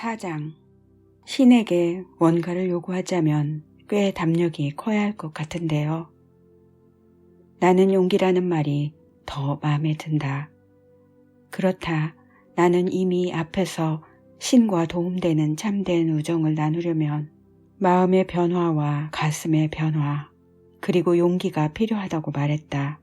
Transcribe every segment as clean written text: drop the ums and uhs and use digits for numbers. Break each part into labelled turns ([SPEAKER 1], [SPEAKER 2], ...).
[SPEAKER 1] 4장. 신에게 뭔가를 요구하자면 꽤 담력이 커야 할 것 같은데요. 나는 용기라는 말이 더 마음에 든다. 그렇다. 나는 이미 앞에서 신과 도움되는 참된 우정을 나누려면 마음의 변화와 가슴의 변화, 그리고 용기가 필요하다고 말했다.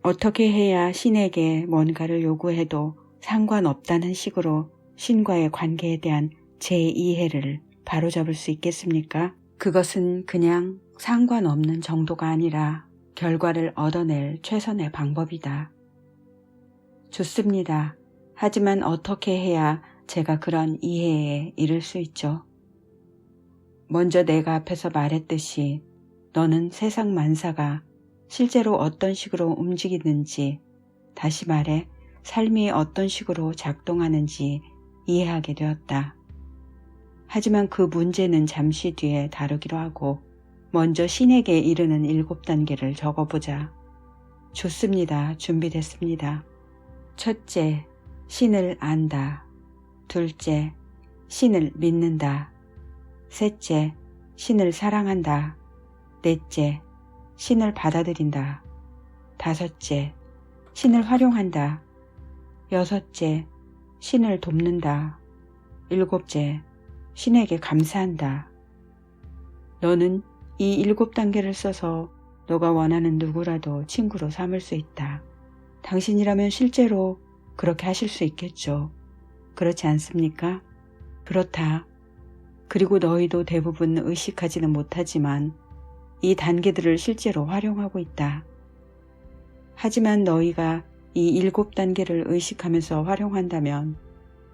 [SPEAKER 1] 어떻게 해야 신에게 뭔가를 요구해도 상관없다는 식으로 신과의 관계에 대한 제 이해를 바로잡을 수 있겠습니까? 그것은 그냥 상관없는 정도가 아니라 결과를 얻어낼 최선의 방법이다. 좋습니다. 하지만 어떻게 해야 제가 그런 이해에 이를 수 있죠? 먼저 내가 앞에서 말했듯이 너는 세상 만사가 실제로 어떤 식으로 움직이는지, 다시 말해 삶이 어떤 식으로 작동하는지 이해하게 되었다. 하지만 그 문제는 잠시 뒤에 다루기로 하고 먼저 신에게 이르는 7단계를 적어보자. 좋습니다. 준비됐습니다. 첫째, 신을 안다. 둘째, 신을 믿는다. 셋째, 신을 사랑한다. 넷째, 신을 받아들인다. 다섯째, 신을 활용한다. 여섯째, 신을 돕는다. 일곱째, 신에게 감사한다. 너는 이 7단계를 써서 너가 원하는 누구라도 친구로 삼을 수 있다. 당신이라면 실제로 그렇게 하실 수 있겠죠. 그렇지 않습니까? 그렇다. 그리고 너희도 대부분 의식하지는 못하지만 이 단계들을 실제로 활용하고 있다. 하지만 너희가 이 7단계를 의식하면서 활용한다면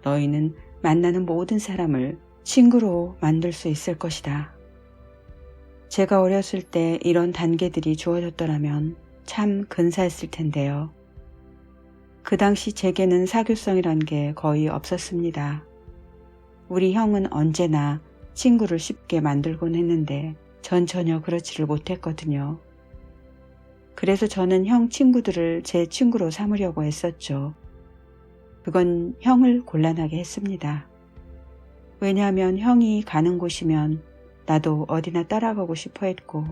[SPEAKER 1] 너희는 만나는 모든 사람을 친구로 만들 수 있을 것이다. 제가 어렸을 때 이런 단계들이 주어졌더라면 참 근사했을 텐데요. 그 당시 제게는 사교성이란 게 거의 없었습니다. 우리 형은 언제나 친구를 쉽게 만들곤 했는데 전 전혀 그렇지를 못했거든요. 그래서 저는 형 친구들을 제 친구로 삼으려고 했었죠. 그건 형을 곤란하게 했습니다. 왜냐하면 형이 가는 곳이면 나도 어디나 따라가고 싶어 했고,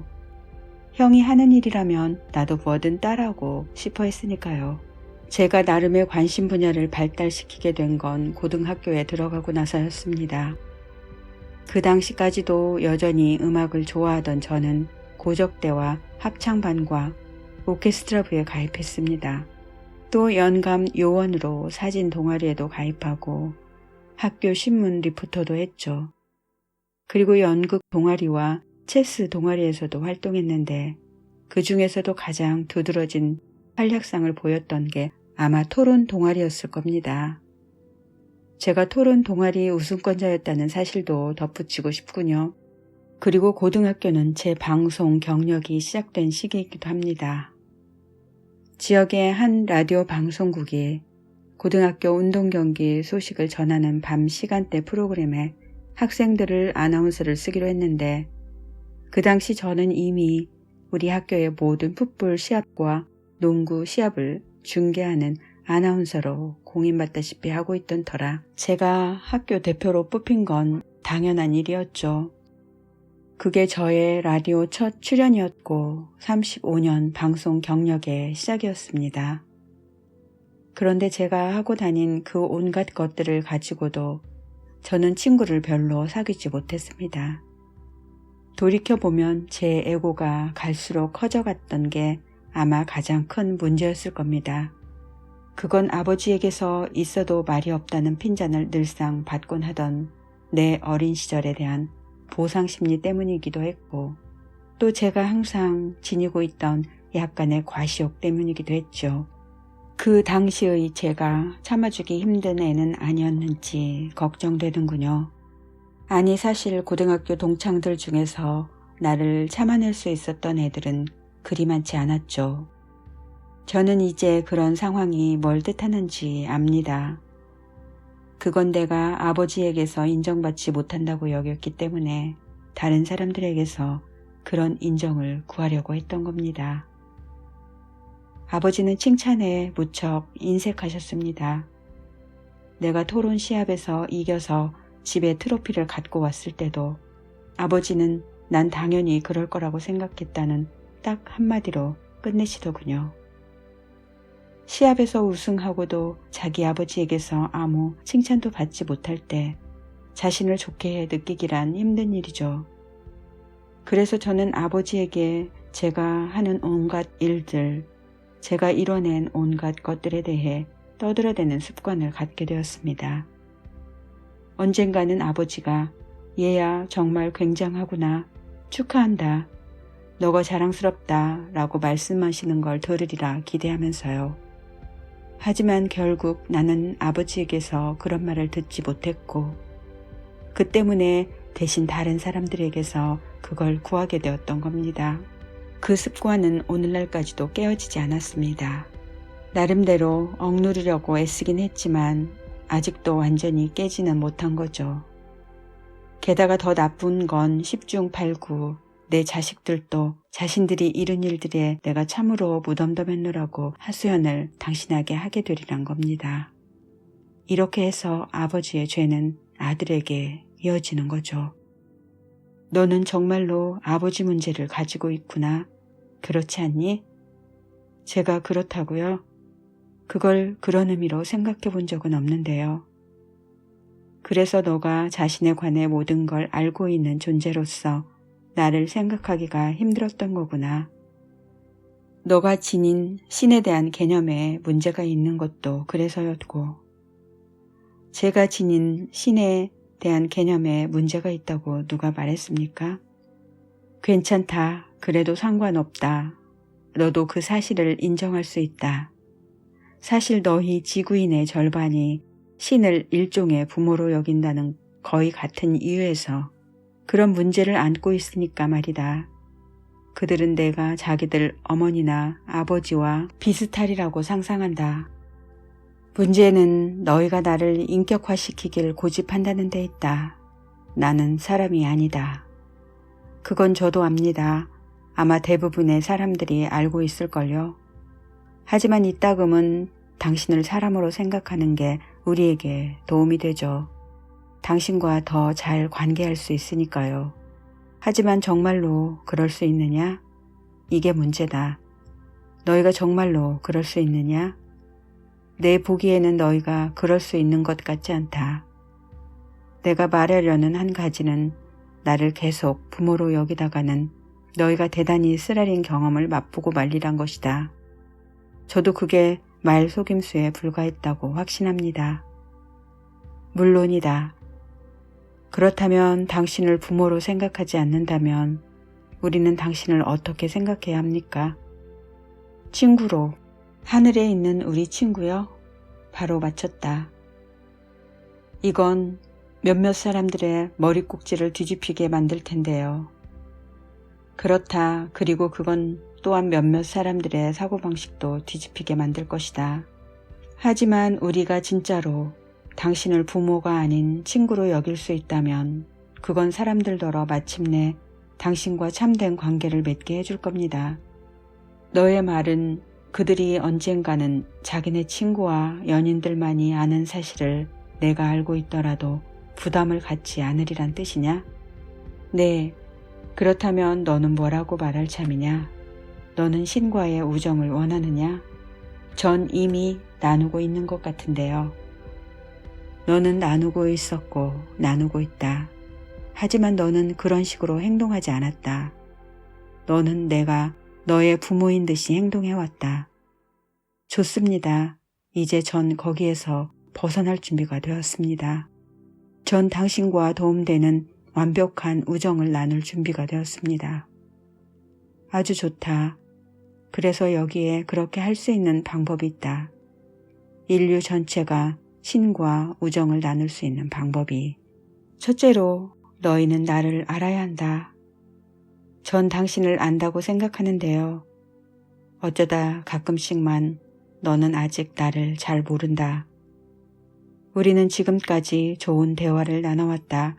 [SPEAKER 1] 형이 하는 일이라면 나도 뭐든 따라하고 싶어 했으니까요. 제가 나름의 관심 분야를 발달시키게 된 건 고등학교에 들어가고 나서였습니다. 그 당시까지도 여전히 음악을 좋아하던 저는 고적대와 합창반과 오케스트라부에 가입했습니다. 또 연감 요원으로 사진 동아리에도 가입하고 학교 신문 리포터도 했죠. 그리고 연극 동아리와 체스 동아리에서도 활동했는데 그 중에서도 가장 두드러진 활약상을 보였던 게 아마 토론 동아리였을 겁니다. 제가 토론 동아리 우승권자였다는 사실도 덧붙이고 싶군요. 그리고 고등학교는 제 방송 경력이 시작된 시기이기도 합니다. 지역의 한 라디오 방송국이 고등학교 운동경기 소식을 전하는 밤 시간대 프로그램에 학생들을 아나운서를 쓰기로 했는데 그 당시 저는 이미 우리 학교의 모든 풋볼 시합과 농구 시합을 중계하는 아나운서로 공인받다시피 하고 있던 터라 제가 학교 대표로 뽑힌 건 당연한 일이었죠. 그게 저의 라디오 첫 출연이었고 35년 방송 경력의 시작이었습니다. 그런데 제가 하고 다닌 그 온갖 것들을 가지고도 저는 친구를 별로 사귀지 못했습니다. 돌이켜보면 제 에고가 갈수록 커져갔던 게 아마 가장 큰 문제였을 겁니다. 그건 아버지에게서 있어도 말이 없다는 핀잔을 늘상 받곤 하던 내 어린 시절에 대한 보상심리 때문이기도 했고, 또 제가 항상 지니고 있던 약간의 과시욕 때문이기도 했죠. 그 당시의 제가 참아주기 힘든 애는 아니었는지 걱정되는군요. 아니, 사실 고등학교 동창들 중에서 나를 참아낼 수 있었던 애들은 그리 많지 않았죠. 저는 이제 그런 상황이 뭘 뜻하는지 압니다. 그건 내가 아버지에게서 인정받지 못한다고 여겼기 때문에 다른 사람들에게서 그런 인정을 구하려고 했던 겁니다. 아버지는 칭찬에 무척 인색하셨습니다. 내가 토론 시합에서 이겨서 집에 트로피를 갖고 왔을 때도 아버지는 난 당연히 그럴 거라고 생각했다는 딱 한마디로 끝내시더군요. 시합에서 우승하고도 자기 아버지에게서 아무 칭찬도 받지 못할 때 자신을 좋게 느끼기란 힘든 일이죠. 그래서 저는 아버지에게 제가 하는 온갖 일들, 제가 이뤄낸 온갖 것들에 대해 떠들어대는 습관을 갖게 되었습니다. 언젠가는 아버지가 얘야 정말 굉장하구나, 축하한다, 너가 자랑스럽다 라고 말씀하시는 걸 들으리라 기대하면서요. 하지만 결국 나는 아버지에게서 그런 말을 듣지 못했고 그 때문에 대신 다른 사람들에게서 그걸 구하게 되었던 겁니다. 그 습관은 오늘날까지도 깨어지지 않았습니다. 나름대로 억누르려고 애쓰긴 했지만 아직도 완전히 깨지는 못한 거죠. 게다가 더 나쁜 건 10중 8구 내 자식들도 자신들이 이룬 일들에 내가 참으로 무덤덤했노라고 하소연을 당신에게 하게 되리란 겁니다. 이렇게 해서 아버지의 죄는 아들에게 이어지는 거죠. 너는 정말로 아버지 문제를 가지고 있구나. 그렇지 않니? 제가 그렇다고요? 그걸 그런 의미로 생각해 본 적은 없는데요. 그래서 너가 자신에 관해 모든 걸 알고 있는 존재로서 나를 생각하기가 힘들었던 거구나. 너가 지닌 신에 대한 개념에 문제가 있는 것도 그래서였고, 제가 지닌 신에 대한 개념에 문제가 있다고 누가 말했습니까? 괜찮다. 그래도 상관없다. 너도 그 사실을 인정할 수 있다. 사실 너희 지구인의 절반이 신을 일종의 부모로 여긴다는 거의 같은 이유에서 그런 문제를 안고 있으니까 말이다. 그들은 내가 자기들 어머니나 아버지와 비슷하리라고 상상한다. 문제는 너희가 나를 인격화시키길 고집한다는 데 있다. 나는 사람이 아니다. 그건 저도 압니다. 아마 대부분의 사람들이 알고 있을걸요. 하지만 이따금은 당신을 사람으로 생각하는 게 우리에게 도움이 되죠. 당신과 더 잘 관계할 수 있으니까요. 하지만 정말로 그럴 수 있느냐? 이게 문제다. 너희가 정말로 그럴 수 있느냐? 내 보기에는 너희가 그럴 수 있는 것 같지 않다. 내가 말하려는 한 가지는 나를 계속 부모로 여기다가는 너희가 대단히 쓰라린 경험을 맛보고 말리란 것이다. 저도 그게 말 속임수에 불과했다고 확신합니다. 물론이다. 그렇다면 당신을 부모로 생각하지 않는다면 우리는 당신을 어떻게 생각해야 합니까? 친구로. 하늘에 있는 우리 친구요? 바로 맞췄다. 이건 몇몇 사람들의 머리꼭지를 뒤집히게 만들 텐데요. 그렇다. 그리고 그건 또한 몇몇 사람들의 사고방식도 뒤집히게 만들 것이다. 하지만 우리가 진짜로 당신을 부모가 아닌 친구로 여길 수 있다면 그건 사람들더러 마침내 당신과 참된 관계를 맺게 해줄 겁니다. 너의 말은 그들이 언젠가는 자기네 친구와 연인들만이 아는 사실을 내가 알고 있더라도 부담을 갖지 않으리란 뜻이냐? 네, 그렇다면 너는 뭐라고 말할 참이냐? 너는 신과의 우정을 원하느냐? 전 이미 나누고 있는 것 같은데요. 너는 나누고 있었고 나누고 있다. 하지만 너는 그런 식으로 행동하지 않았다. 너는 내가 너의 부모인 듯이 행동해왔다. 좋습니다. 이제 전 거기에서 벗어날 준비가 되었습니다. 전 당신과 도움되는 완벽한 우정을 나눌 준비가 되었습니다. 아주 좋다. 그래서 여기에 그렇게 할 수 있는 방법이 있다. 인류 전체가 신과 우정을 나눌 수 있는 방법이. 첫째로 너희는 나를 알아야 한다. 전 당신을 안다고 생각하는데요. 어쩌다 가끔씩만 너는 아직 나를 잘 모른다. 우리는 지금까지 좋은 대화를 나눠왔다.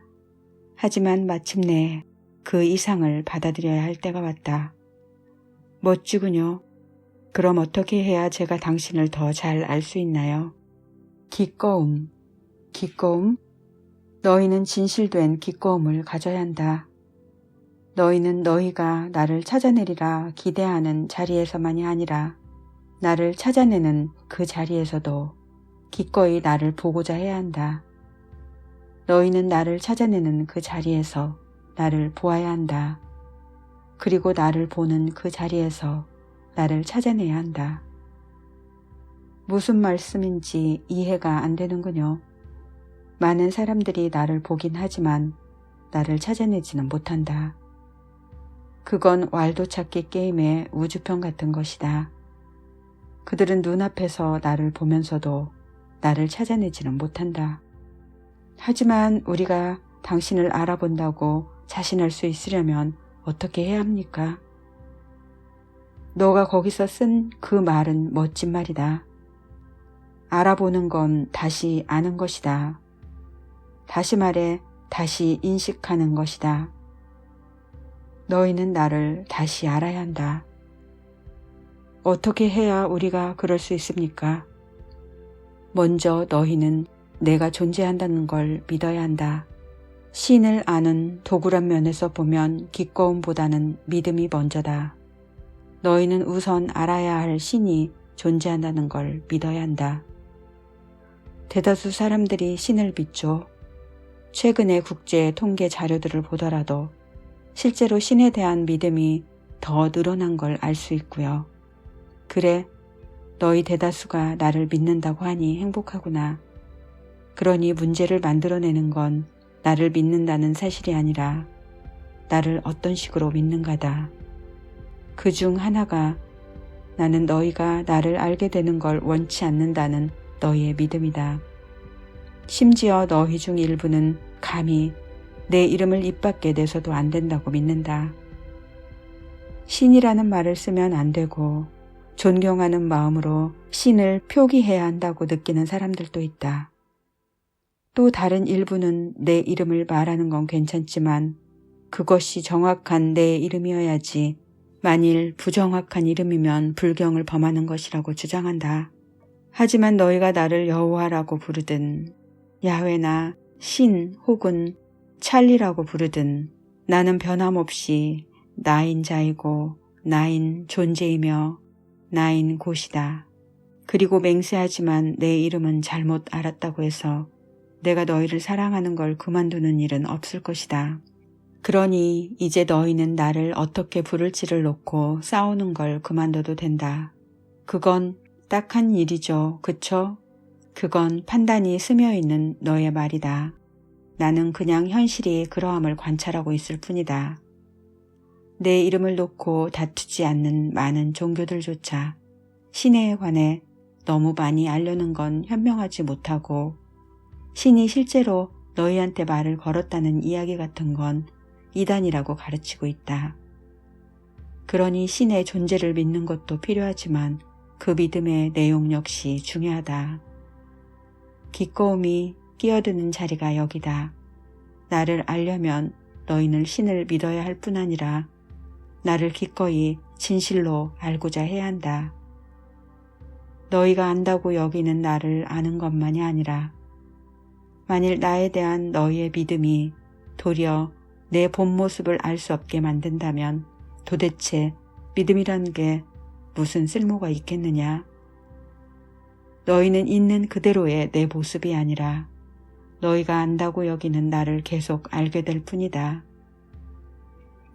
[SPEAKER 1] 하지만 마침내 그 이상을 받아들여야 할 때가 왔다. 멋지군요. 그럼 어떻게 해야 제가 당신을 더 잘 알 수 있나요? 기꺼움. 기꺼움? 너희는 진실된 기꺼움을 가져야 한다. 너희는 너희가 나를 찾아내리라 기대하는 자리에서만이 아니라 나를 찾아내는 그 자리에서도 기꺼이 나를 보고자 해야 한다. 너희는 나를 찾아내는 그 자리에서 나를 보아야 한다. 그리고 나를 보는 그 자리에서 나를 찾아내야 한다. 무슨 말씀인지 이해가 안 되는군요. 많은 사람들이 나를 보긴 하지만 나를 찾아내지는 못한다. 그건 왈도찾기 게임의 우주편 같은 것이다. 그들은 눈앞에서 나를 보면서도 나를 찾아내지는 못한다. 하지만 우리가 당신을 알아본다고 자신할 수 있으려면 어떻게 해야 합니까? 너가 거기서 쓴 그 말은 멋진 말이다. 알아보는 건 다시 아는 것이다. 다시 말해 다시 인식하는 것이다. 너희는 나를 다시 알아야 한다. 어떻게 해야 우리가 그럴 수 있습니까? 먼저 너희는 내가 존재한다는 걸 믿어야 한다. 신을 아는 도구란 면에서 보면 기꺼움보다는 믿음이 먼저다. 너희는 우선 알아야 할 신이 존재한다는 걸 믿어야 한다. 대다수 사람들이 신을 믿죠. 최근의 국제 통계 자료들을 보더라도 실제로 신에 대한 믿음이 더 늘어난 걸 알 수 있고요. 그래, 너희 대다수가 나를 믿는다고 하니 행복하구나. 그러니 문제를 만들어내는 건 나를 믿는다는 사실이 아니라 나를 어떤 식으로 믿는가다. 그 중 하나가 나는 너희가 나를 알게 되는 걸 원치 않는다는 너희의 믿음이다. 심지어 너희 중 일부는 감히 내 이름을 입 밖에 내서도 안 된다고 믿는다. 신이라는 말을 쓰면 안 되고 존경하는 마음으로 신을 표기해야 한다고 느끼는 사람들도 있다. 또 다른 일부는 내 이름을 말하는 건 괜찮지만 그것이 정확한 내 이름이어야지 만일 부정확한 이름이면 불경을 범하는 것이라고 주장한다. 하지만 너희가 나를 여호와라고 부르든 야훼나 신 혹은 찰리라고 부르든 나는 변함없이 나인 자이고 나인 존재이며 나인 곳이다. 그리고 맹세하지만 내 이름은 잘못 알았다고 해서 내가 너희를 사랑하는 걸 그만두는 일은 없을 것이다. 그러니 이제 너희는 나를 어떻게 부를지를 놓고 싸우는 걸 그만둬도 된다. 그건 딱한 일이죠. 그쵸? 그건 판단이 스며있는 너의 말이다. 나는 그냥 현실이 그러함을 관찰하고 있을 뿐이다. 내 이름을 놓고 다투지 않는 많은 종교들조차 신에 관해 너무 많이 알려는 건 현명하지 못하고 신이 실제로 너희한테 말을 걸었다는 이야기 같은 건 이단이라고 가르치고 있다. 그러니 신의 존재를 믿는 것도 필요하지만 그 믿음의 내용 역시 중요하다. 기꺼움이 끼어드는 자리가 여기다. 나를 알려면 너희는 신을 믿어야 할 뿐 아니라 나를 기꺼이 진실로 알고자 해야 한다. 너희가 안다고 여기는 나를 아는 것만이 아니라 만일 나에 대한 너희의 믿음이 도리어 내 본 모습을 알 수 없게 만든다면 도대체 믿음이라는 게 무슨 쓸모가 있겠느냐? 너희는 있는 그대로의 내 모습이 아니라 너희가 안다고 여기는 나를 계속 알게 될 뿐이다.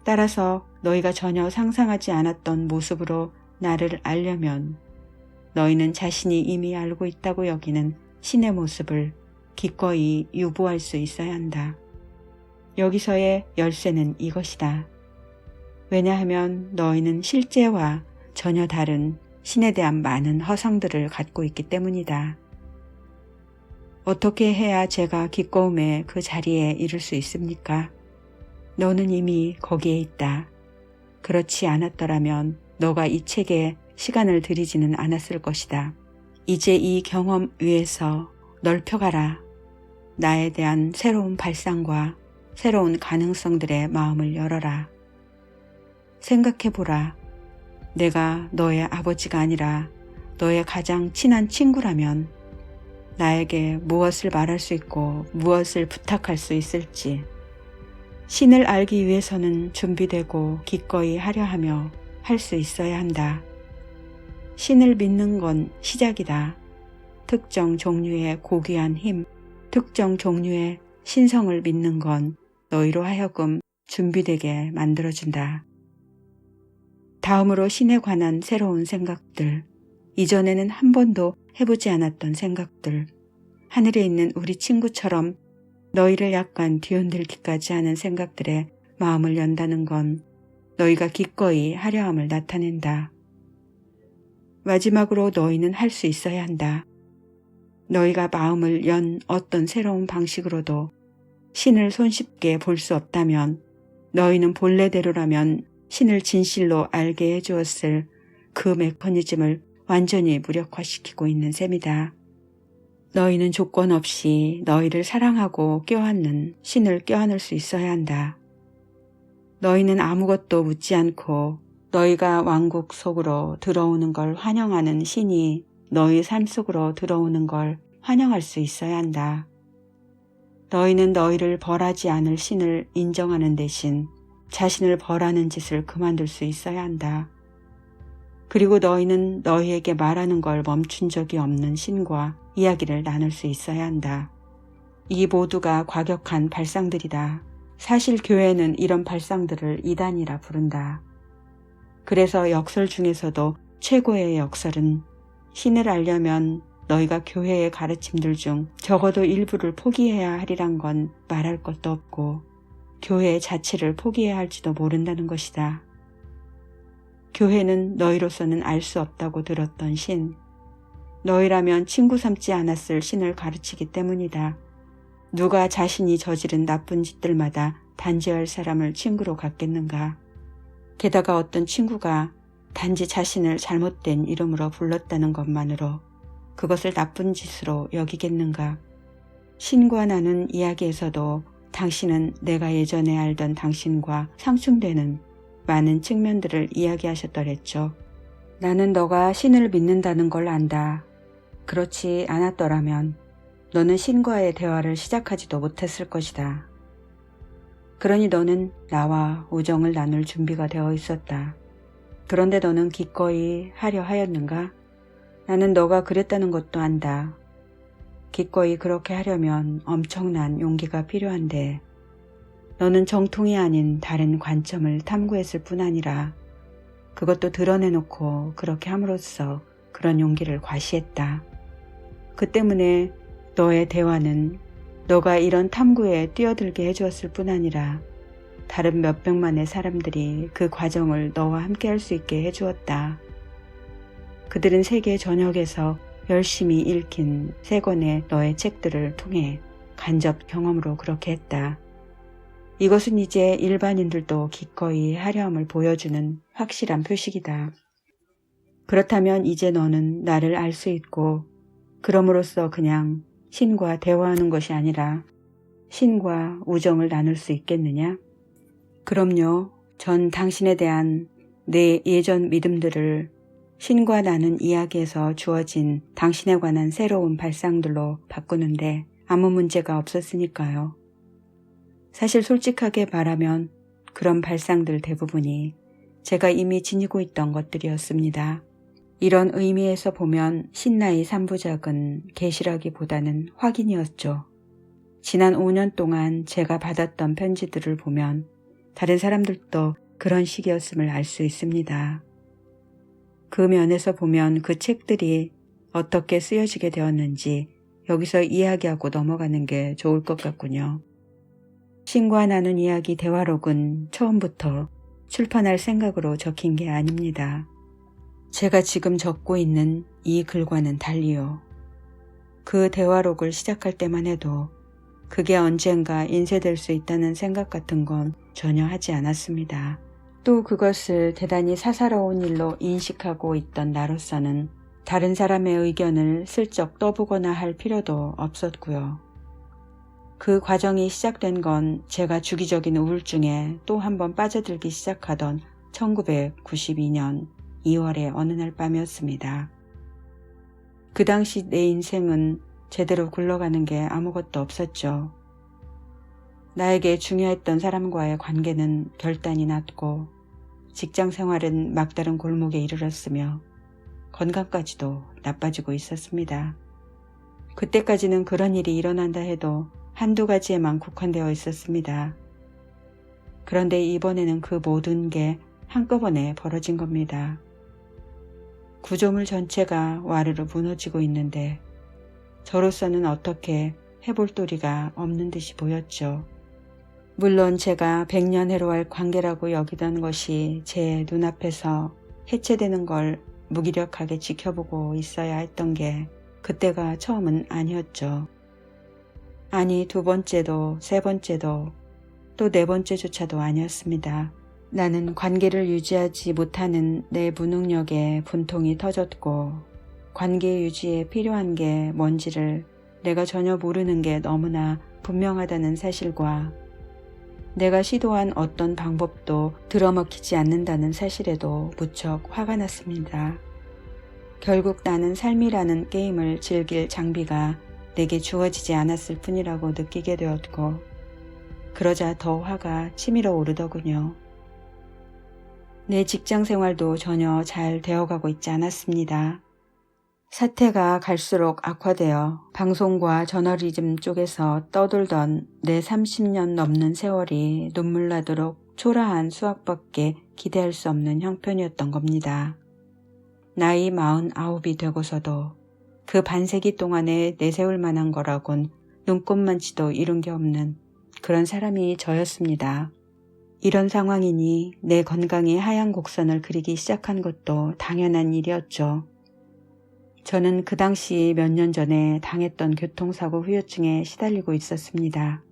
[SPEAKER 1] 따라서 너희가 전혀 상상하지 않았던 모습으로 나를 알려면 너희는 자신이 이미 알고 있다고 여기는 신의 모습을 기꺼이 유보할 수 있어야 한다. 여기서의 열쇠는 이것이다. 왜냐하면 너희는 실제와 전혀 다른 신에 대한 많은 허상들을 갖고 있기 때문이다. 어떻게 해야 제가 기꺼움의 그 자리에 이를 수 있습니까? 너는 이미 거기에 있다. 그렇지 않았더라면 너가 이 책에 시간을 들이지는 않았을 것이다. 이제 이 경험 위에서 넓혀가라. 나에 대한 새로운 발상과 새로운 가능성들의 마음을 열어라. 생각해보라. 내가 너의 아버지가 아니라 너의 가장 친한 친구라면 나에게 무엇을 말할 수 있고 무엇을 부탁할 수 있을지. 신을 알기 위해서는 준비되고 기꺼이 하려 하며 할 수 있어야 한다. 신을 믿는 건 시작이다. 특정 종류의 고귀한 힘, 특정 종류의 신성을 믿는 건 너희로 하여금 준비되게 만들어준다. 다음으로 신에 관한 새로운 생각들, 이전에는 한 번도 해보지 않았던 생각들, 하늘에 있는 우리 친구처럼 너희를 약간 뒤흔들기까지 하는 생각들에 마음을 연다는 건 너희가 기꺼이 하려함을 나타낸다. 마지막으로 너희는 할 수 있어야 한다. 너희가 마음을 연 어떤 새로운 방식으로도 신을 손쉽게 볼 수 없다면 너희는 본래대로라면 신을 진실로 알게 해주었을 그 메커니즘을 완전히 무력화시키고 있는 셈이다. 너희는 조건 없이 너희를 사랑하고 껴안는 신을 껴안을 수 있어야 한다. 너희는 아무것도 묻지 않고 너희가 왕국 속으로 들어오는 걸 환영하는 신이 너희 삶 속으로 들어오는 걸 환영할 수 있어야 한다. 너희는 너희를 벌하지 않을 신을 인정하는 대신 자신을 벌하는 짓을 그만둘 수 있어야 한다. 그리고 너희는 너희에게 말하는 걸 멈춘 적이 없는 신과 이야기를 나눌 수 있어야 한다. 이 모두가 과격한 발상들이다. 사실 교회는 이런 발상들을 이단이라 부른다. 그래서 역설 중에서도 최고의 역설은 신을 알려면 너희가 교회의 가르침들 중 적어도 일부를 포기해야 하리란 건 말할 것도 없고 교회 자체를 포기해야 할지도 모른다는 것이다. 교회는 너희로서는 알 수 없다고 들었던 신, 너희라면 친구 삼지 않았을 신을 가르치기 때문이다. 누가 자신이 저지른 나쁜 짓들마다 단죄할 사람을 친구로 갖겠는가? 게다가 어떤 친구가 단지 자신을 잘못된 이름으로 불렀다는 것만으로 그것을 나쁜 짓으로 여기겠는가? 신과 나눈 이야기에서도 당신은 내가 예전에 알던 당신과 상충되는 많은 측면들을 이야기하셨더랬죠. 나는 너가 신을 믿는다는 걸 안다. 그렇지 않았더라면 너는 신과의 대화를 시작하지도 못했을 것이다. 그러니 너는 나와 우정을 나눌 준비가 되어 있었다. 그런데 너는 기꺼이 하려 하였는가? 나는 너가 그랬다는 것도 안다. 기꺼이 그렇게 하려면 엄청난 용기가 필요한데 너는 정통이 아닌 다른 관점을 탐구했을 뿐 아니라 그것도 드러내놓고 그렇게 함으로써 그런 용기를 과시했다. 그 때문에 너의 대화는 너가 이런 탐구에 뛰어들게 해주었을 뿐 아니라 다른 몇백만의 사람들이 그 과정을 너와 함께 할 수 있게 해주었다. 그들은 세계 전역에서 열심히 읽힌 세 권의 너의 책들을 통해 간접 경험으로 그렇게 했다. 이것은 이제 일반인들도 기꺼이 하려함을 보여주는 확실한 표식이다. 그렇다면 이제 너는 나를 알 수 있고 그럼으로써 그냥 신과 대화하는 것이 아니라 신과 우정을 나눌 수 있겠느냐? 그럼요. 전 당신에 대한 내 예전 믿음들을 신과 나눈 이야기에서 주어진 당신에 관한 새로운 발상들로 바꾸는데 아무 문제가 없었으니까요. 사실 솔직하게 말하면 그런 발상들 대부분이 제가 이미 지니고 있던 것들이었습니다. 이런 의미에서 보면 신라의 3부작은 계시라기보다는 확인이었죠. 지난 5년 동안 제가 받았던 편지들을 보면 다른 사람들도 그런 식이었음을 알 수 있습니다. 그 면에서 보면 그 책들이 어떻게 쓰여지게 되었는지 여기서 이야기하고 넘어가는 게 좋을 것 같군요. 신과 나눈 이야기 대화록은 처음부터 출판할 생각으로 적힌 게 아닙니다. 제가 지금 적고 있는 이 글과는 달리요. 그 대화록을 시작할 때만 해도 그게 언젠가 인쇄될 수 있다는 생각 같은 건 전혀 하지 않았습니다. 또 그것을 대단히 사사로운 일로 인식하고 있던 나로서는 다른 사람의 의견을 슬쩍 떠보거나 할 필요도 없었고요. 그 과정이 시작된 건 제가 주기적인 우울증에 또 한 번 빠져들기 시작하던 1992년 2월의 어느 날 밤이었습니다. 그 당시 내 인생은 제대로 굴러가는 게 아무것도 없었죠. 나에게 중요했던 사람과의 관계는 결단이 났고 직장 생활은 막다른 골목에 이르렀으며 건강까지도 나빠지고 있었습니다. 그때까지는 그런 일이 일어난다 해도 한두 가지에만 국한되어 있었습니다. 그런데 이번에는 그 모든 게 한꺼번에 벌어진 겁니다. 구조물 전체가 와르르 무너지고 있는데 저로서는 어떻게 해볼 도리가 없는 듯이 보였죠. 물론 제가 100년 해로할 관계라고 여기던 것이 제 눈앞에서 해체되는 걸 무기력하게 지켜보고 있어야 했던 게 그때가 처음은 아니었죠. 아니, 두 번째도 세 번째도 또 네 번째조차도 아니었습니다. 나는 관계를 유지하지 못하는 내 무능력에 분통이 터졌고 관계 유지에 필요한 게 뭔지를 내가 전혀 모르는 게 너무나 분명하다는 사실과 내가 시도한 어떤 방법도 들어먹히지 않는다는 사실에도 무척 화가 났습니다. 결국 나는 삶이라는 게임을 즐길 장비가 내게 주어지지 않았을 뿐이라고 느끼게 되었고 그러자 더 화가 치밀어 오르더군요. 내 직장 생활도 전혀 잘 되어가고 있지 않았습니다. 사태가 갈수록 악화되어 방송과 저널리즘 쪽에서 떠돌던 내 30년 넘는 세월이 눈물 나도록 초라한 수학밖에 기대할 수 없는 형편이었던 겁니다. 나이 49이 되고서도 그 반세기 동안에 내세울 만한 거라곤 눈꼽만치도 이룬 게 없는 그런 사람이 저였습니다. 이런 상황이니 내 건강이 하얀 곡선을 그리기 시작한 것도 당연한 일이었죠. 저는 그 당시 몇 년 전에 당했던 교통사고 후유증에 시달리고 있었습니다.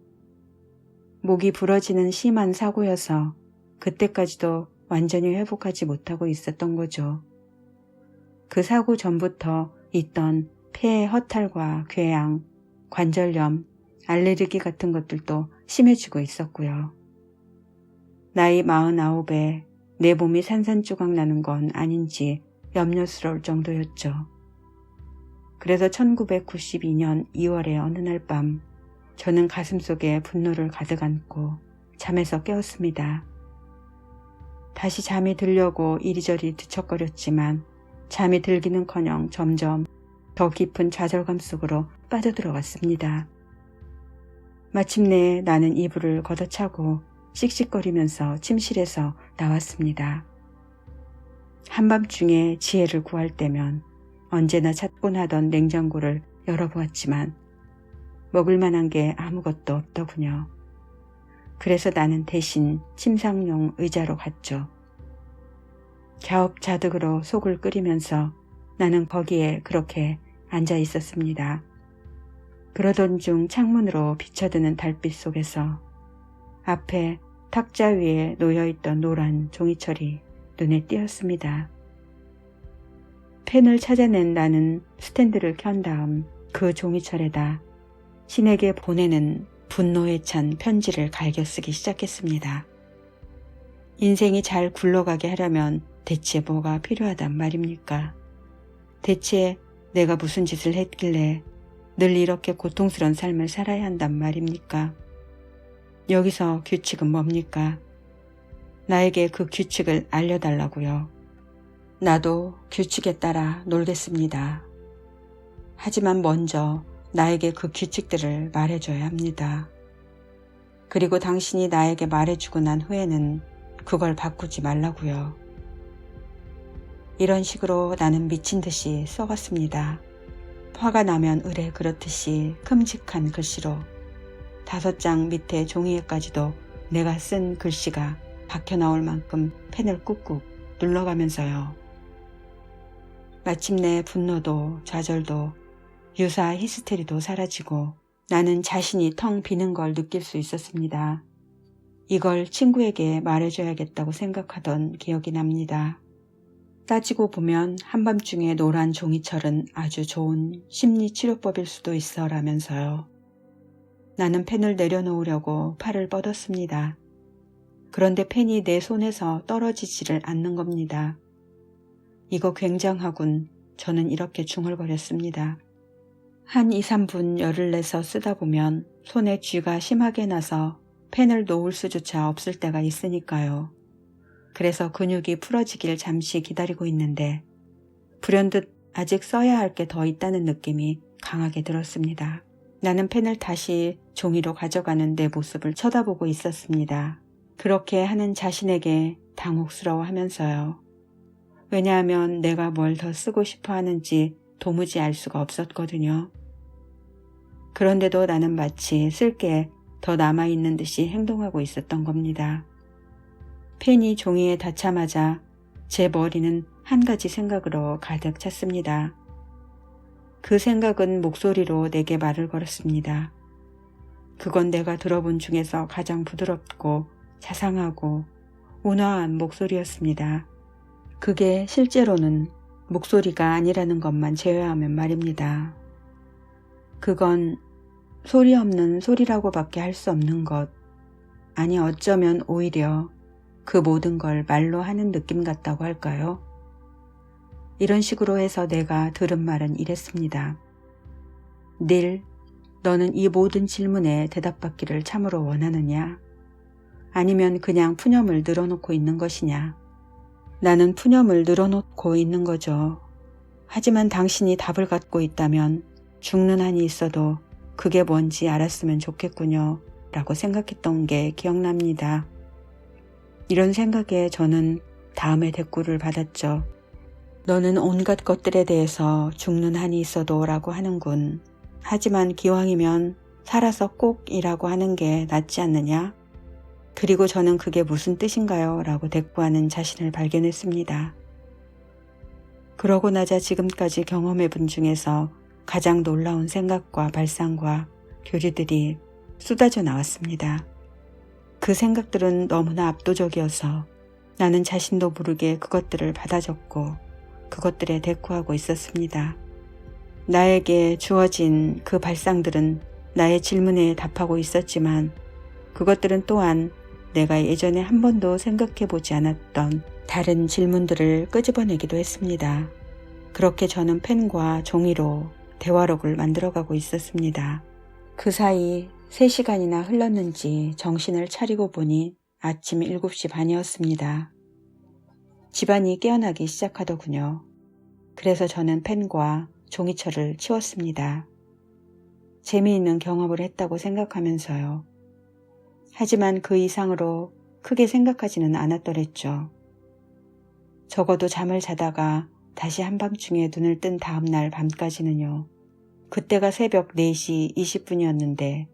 [SPEAKER 1] 목이 부러지는 심한 사고여서 그때까지도 완전히 회복하지 못하고 있었던 거죠. 그 사고 전부터 있던 폐의 허탈과 궤양, 관절염, 알레르기 같은 것들도 심해지고 있었고요. 나이 49에 내 몸이 산산조각 나는 건 아닌지 염려스러울 정도였죠. 그래서 1992년 2월의 어느 날 밤 저는 가슴속에 분노를 가득 안고 잠에서 깨었습니다. 다시 잠이 들려고 이리저리 뒤척거렸지만 잠이 들기는커녕 점점 더 깊은 좌절감 속으로 빠져들어갔습니다. 마침내 나는 이불을 걷어차고 씩씩거리면서 침실에서 나왔습니다. 한밤중에 지혜를 구할 때면 언제나 찾곤 하던 냉장고를 열어보았지만 먹을 만한 게 아무것도 없더군요. 그래서 나는 대신 침상용 의자로 갔죠. 갸웁자득으로 속을 끓이면서 나는 거기에 그렇게 앉아 있었습니다. 그러던 중 창문으로 비쳐드는 달빛 속에서 앞에 탁자 위에 놓여있던 노란 종이철이 눈에 띄었습니다. 펜을 찾아낸 나는 스탠드를 켠 다음 그 종이철에다 신에게 보내는 분노에 찬 편지를 갈겨 쓰기 시작했습니다. 인생이 잘 굴러가게 하려면 대체 뭐가 필요하단 말입니까? 대체 내가 무슨 짓을 했길래 늘 이렇게 고통스러운 삶을 살아야 한단 말입니까? 여기서 규칙은 뭡니까? 나에게 그 규칙을 알려달라고요. 나도 규칙에 따라 놀겠습니다. 하지만 먼저 나에게 그 규칙들을 말해줘야 합니다. 그리고 당신이 나에게 말해주고 난 후에는 그걸 바꾸지 말라고요. 이런 식으로 나는 미친 듯이 써갔습니다. 화가 나면 의뢰 그렇듯이 큼직한 글씨로 5장 밑에 종이에까지도 내가 쓴 글씨가 박혀 나올 만큼 펜을 꾹꾹 눌러가면서요. 마침내 분노도 좌절도 유사 히스테리도 사라지고 나는 자신이 텅 비는 걸 느낄 수 있었습니다. 이걸 친구에게 말해줘야겠다고 생각하던 기억이 납니다. 따지고 보면 한밤중에 노란 종이철은 아주 좋은 심리치료법일 수도 있어 라면서요. 나는 펜을 내려놓으려고 팔을 뻗었습니다. 그런데 펜이 내 손에서 떨어지지를 않는 겁니다. 이거 굉장하군. 저는 이렇게 중얼거렸습니다. 한 2, 3분 열을 내서 쓰다 보면 손에 쥐가 심하게 나서 펜을 놓을 수조차 없을 때가 있으니까요. 그래서 근육이 풀어지길 잠시 기다리고 있는데 불현듯 아직 써야 할 게 더 있다는 느낌이 강하게 들었습니다. 나는 펜을 다시 종이로 가져가는 내 모습을 쳐다보고 있었습니다. 그렇게 하는 자신에게 당혹스러워하면서요. 왜냐하면 내가 뭘 더 쓰고 싶어 하는지 도무지 알 수가 없었거든요. 그런데도 나는 마치 쓸 게 더 남아있는 듯이 행동하고 있었던 겁니다. 펜이 종이에 닿자마자 제 머리는 한 가지 생각으로 가득 찼습니다. 그 생각은 목소리로 내게 말을 걸었습니다. 그건 내가 들어본 중에서 가장 부드럽고 자상하고 온화한 목소리였습니다. 그게 실제로는 목소리가 아니라는 것만 제외하면 말입니다. 그건 소리 없는 소리라고밖에 할 수 없는 것, 아니 어쩌면 오히려 그 모든 걸 말로 하는 느낌 같다고 할까요? 이런 식으로 해서 내가 들은 말은 이랬습니다. 닐, 너는 이 모든 질문에 대답받기를 참으로 원하느냐? 아니면 그냥 푸념을 늘어놓고 있는 것이냐? 나는 푸념을 늘어놓고 있는 거죠. 하지만 당신이 답을 갖고 있다면 죽는 한이 있어도 그게 뭔지 알았으면 좋겠군요. 라고 생각했던 게 기억납니다. 이런 생각에 저는 다음에 대꾸를 받았죠. 너는 온갖 것들에 대해서 죽는 한이 있어도 라고 하는군. 하지만 기왕이면 살아서 꼭 이라고 하는 게 낫지 않느냐? 그리고 저는 그게 무슨 뜻인가요? 라고 대꾸하는 자신을 발견했습니다. 그러고 나자 지금까지 경험해 본 중에서 가장 놀라운 생각과 발상과 교리들이 쏟아져 나왔습니다. 그 생각들은 너무나 압도적이어서 나는 자신도 모르게 그것들을 받아 적고 그것들에 대꾸하고 있었습니다. 나에게 주어진 그 발상들은 나의 질문에 답하고 있었지만 그것들은 또한 내가 예전에 한 번도 생각해 보지 않았던 다른 질문들을 끄집어내기도 했습니다. 그렇게 저는 펜과 종이로 대화록을 만들어가고 있었습니다. 그 사이 3시간이나 흘렀는지 정신을 차리고 보니 아침 7시 반이었습니다. 집안이 깨어나기 시작하더군요. 그래서 저는 펜과 종이철을 치웠습니다. 재미있는 경험을 했다고 생각하면서요. 하지만 그 이상으로 크게 생각하지는 않았더랬죠. 적어도 잠을 자다가 다시 한밤중에 눈을 뜬 다음날 밤까지는요. 그때가 새벽 4시 20분이었는데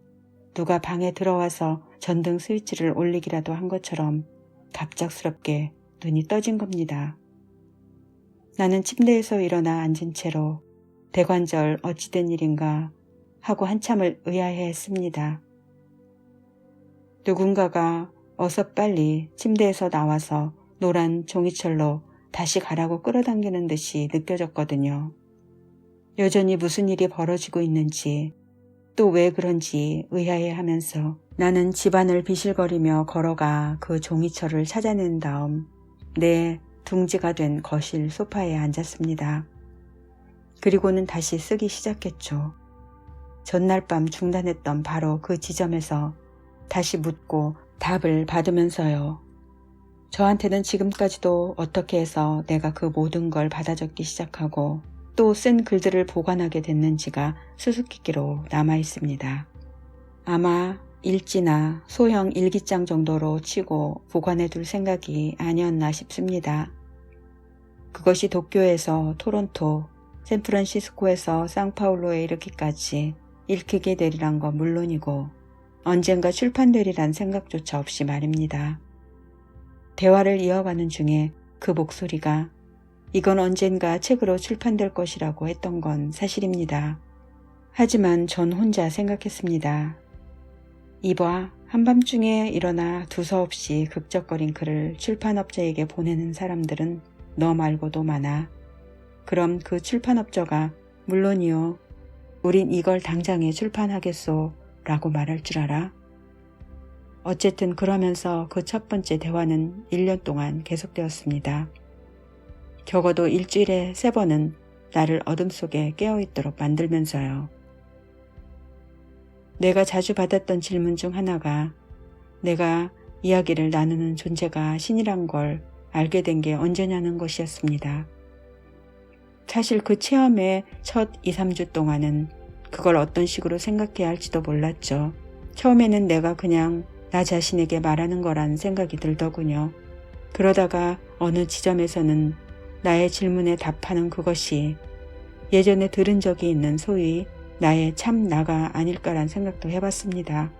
[SPEAKER 1] 누가 방에 들어와서 전등 스위치를 올리기라도 한 것처럼 갑작스럽게 눈이 떠진 겁니다. 나는 침대에서 일어나 앉은 채로 대관절 어찌된 일인가 하고 한참을 의아해했습니다. 누군가가 어서 빨리 침대에서 나와서 노란 종이철로 다시 가라고 끌어당기는 듯이 느껴졌거든요. 여전히 무슨 일이 벌어지고 있는지 또 왜 그런지 의아해하면서 나는 집안을 비실거리며 걸어가 그 종이철을 찾아낸 다음 내 둥지가 된 거실 소파에 앉았습니다. 그리고는 다시 쓰기 시작했죠. 전날 밤 중단했던 바로 그 지점에서 다시 묻고 답을 받으면서요. 저한테는 지금까지도 어떻게 해서 내가 그 모든 걸 받아 적기 시작하고 또 쓴 글들을 보관하게 됐는지가 수수께끼로 남아있습니다. 아마 일지나 소형 일기장 정도로 치고 보관해둘 생각이 아니었나 싶습니다. 그것이 도쿄에서 토론토, 샌프란시스코에서 상파울로에 이르기까지 읽히게 되리란 건 물론이고 언젠가 출판되리란 생각조차 없이 말입니다. 대화를 이어가는 중에 그 목소리가 이건 언젠가 책으로 출판될 것이라고 했던 건 사실입니다. 하지만 전 혼자 생각했습니다. 이봐, 한밤중에 일어나 두서없이 극적거린 글을 출판업자에게 보내는 사람들은 너 말고도 많아. 그럼 그 출판업자가 물론이요. 우린 이걸 당장에 출판하겠소 라고 말할 줄 알아? 어쨌든 그러면서 그 첫 번째 대화는 1년 동안 계속되었습니다. 적어도 일주일에 3번은 나를 어둠 속에 깨어있도록 만들면서요. 내가 자주 받았던 질문 중 하나가 내가 이야기를 나누는 존재가 신이란 걸 알게 된 게 언제냐는 것이었습니다. 사실 그 체험의 첫 2, 3주 동안은 그걸 어떤 식으로 생각해야 할지도 몰랐죠. 처음에는 내가 그냥 나 자신에게 말하는 거란 생각이 들더군요. 그러다가 어느 지점에서는 나의 질문에 답하는 그것이 예전에 들은 적이 있는 소위 나의 참 나가 아닐까란 생각도 해봤습니다.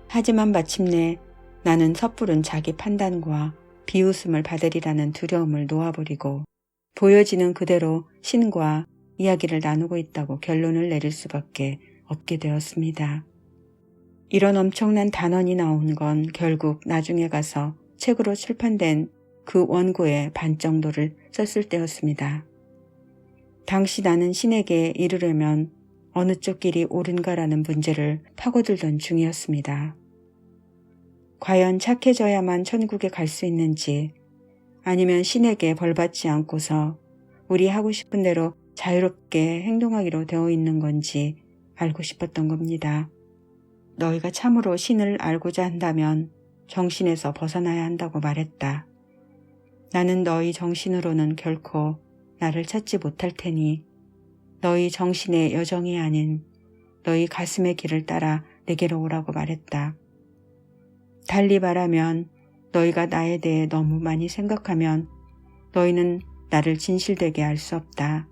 [SPEAKER 1] 하지만 마침내 나는 섣부른 자기 판단과 비웃음을 받으리라는 두려움을 놓아버리고 보여지는 그대로 신과 이야기를 나누고 있다고 결론을 내릴 수밖에 없게 되었습니다. 이런 엄청난 단원이 나온 건 결국 나중에 가서 책으로 출판된 그 원고의 반 정도를 썼을 때였습니다. 당시 나는 신에게 이르려면 어느 쪽 길이 옳은가라는 문제를 파고들던 중이었습니다. 과연 착해져야만 천국에 갈 수 있는지 아니면 신에게 벌받지 않고서 우리 하고 싶은 대로 자유롭게 행동하기로 되어 있는 건지 알고 싶었던 겁니다. 너희가 참으로 신을 알고자 한다면 정신에서 벗어나야 한다고 말했다. 나는 너희 정신으로는 결코 나를 찾지 못할 테니 너희 정신의 여정이 아닌 너희 가슴의 길을 따라 내게로 오라고 말했다. 달리 말하면 너희가 나에 대해 너무 많이 생각하면 너희는 나를 진실되게 알 수 없다.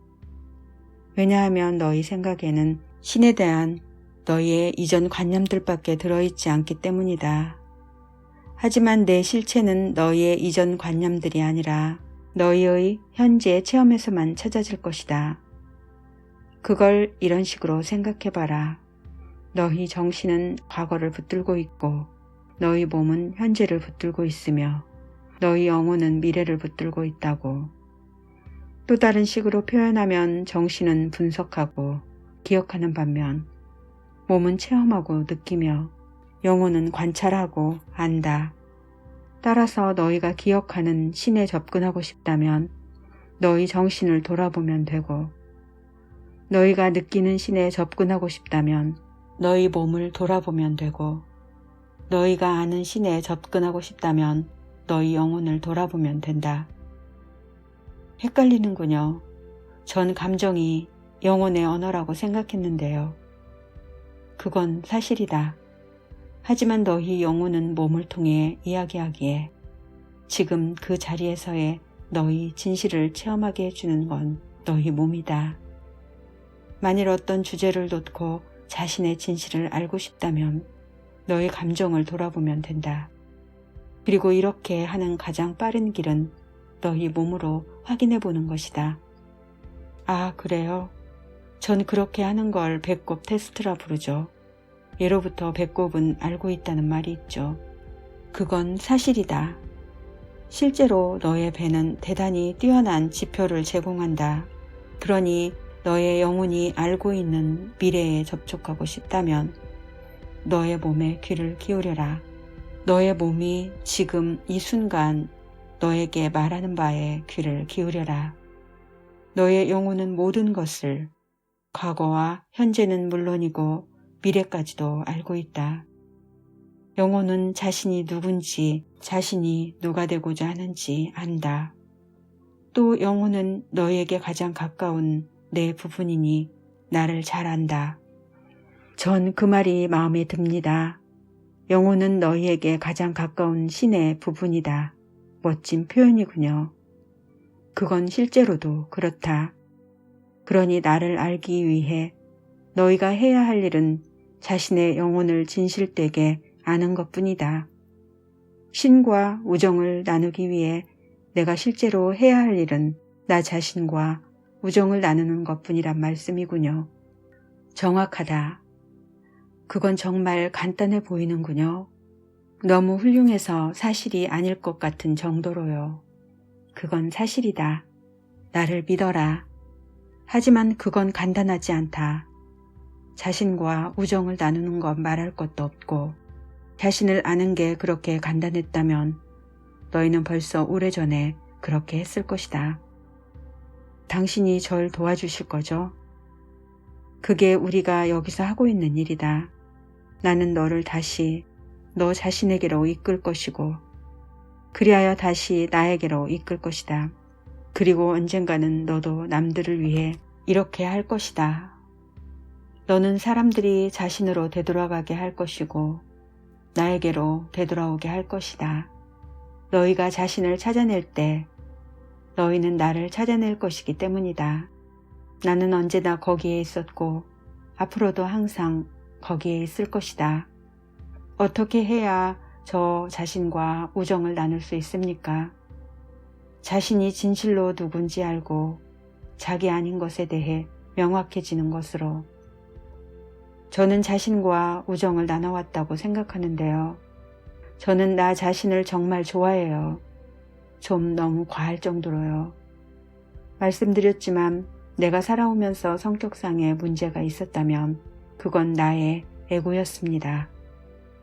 [SPEAKER 1] 왜냐하면 너희 생각에는 신에 대한 너희의 이전 관념들밖에 들어있지 않기 때문이다. 하지만 내 실체는 너희의 이전 관념들이 아니라 너희의 현재 체험에서만 찾아질 것이다. 그걸 이런 식으로 생각해봐라. 너희 정신은 과거를 붙들고 있고 너희 몸은 현재를 붙들고 있으며 너희 영혼은 미래를 붙들고 있다고. 또 다른 식으로 표현하면 정신은 분석하고 기억하는 반면 몸은 체험하고 느끼며 영혼은 관찰하고 안다. 따라서 너희가 기억하는 신에 접근하고 싶다면 너희 정신을 돌아보면 되고 너희가 느끼는 신에 접근하고 싶다면 너희 몸을 돌아보면 되고 너희가 아는 신에 접근하고 싶다면 너희 영혼을 돌아보면 된다. 헷갈리는군요. 전 감정이 영혼의 언어라고 생각했는데요. 그건 사실이다. 하지만 너희 영혼은 몸을 통해 이야기하기에 지금 그 자리에서의 너희 진실을 체험하게 해주는 건 너희 몸이다. 만일 어떤 주제를 놓고 자신의 진실을 알고 싶다면 너희 감정을 돌아보면 된다. 그리고 이렇게 하는 가장 빠른 길은 너희 몸으로 확인해 보는 것이다. 아, 그래요? 전 그렇게 하는 걸 배꼽 테스트라 부르죠. 예로부터 배꼽은 알고 있다는 말이 있죠. 그건 사실이다. 실제로 너의 배는 대단히 뛰어난 지표를 제공한다. 그러니 너의 영혼이 알고 있는 미래에 접촉하고 싶다면 너의 몸에 귀를 기울여라. 너의 몸이 지금 이 순간 너에게 말하는 바에 귀를 기울여라. 너의 영혼은 모든 것을 과거와 현재는 물론이고 미래까지도 알고 있다. 영혼은 자신이 누군지, 자신이 누가 되고자 하는지 안다. 또 영혼은 너에게 가장 가까운 내 부분이니 나를 잘 안다. 전 그 말이 마음에 듭니다. 영혼은 너희에게 가장 가까운 신의 부분이다. 멋진 표현이군요. 그건 실제로도 그렇다. 그러니 나를 알기 위해 너희가 해야 할 일은 자신의 영혼을 진실되게 아는 것뿐이다. 신과 우정을 나누기 위해 내가 실제로 해야 할 일은 나 자신과 우정을 나누는 것뿐이란 말씀이군요. 정확하다. 그건 정말 간단해 보이는군요. 너무 훌륭해서 사실이 아닐 것 같은 정도로요. 그건 사실이다. 나를 믿어라. 하지만 그건 간단하지 않다. 자신과 우정을 나누는 건 말할 것도 없고 자신을 아는 게 그렇게 간단했다면 너희는 벌써 오래전에 그렇게 했을 것이다. 당신이 절 도와주실 거죠? 그게 우리가 여기서 하고 있는 일이다. 나는 너를 다시 너 자신에게로 이끌 것이고 그리하여 다시 나에게로 이끌 것이다. 그리고 언젠가는 너도 남들을 위해 이렇게 할 것이다. 너는 사람들이 자신으로 되돌아가게 할 것이고 나에게로 되돌아오게 할 것이다. 너희가 자신을 찾아낼 때 너희는 나를 찾아낼 것이기 때문이다. 나는 언제나 거기에 있었고 앞으로도 항상 거기에 있을 것이다. 어떻게 해야 저 자신과 우정을 나눌 수 있습니까? 자신이 진실로 누군지 알고 자기 아닌 것에 대해 명확해지는 것으로. 저는 자신과 우정을 나눠왔다고 생각하는데요. 저는 나 자신을 정말 좋아해요. 좀 너무 과할 정도로요. 말씀드렸지만 내가 살아오면서 성격상의 문제가 있었다면 그건 나의 에고였습니다.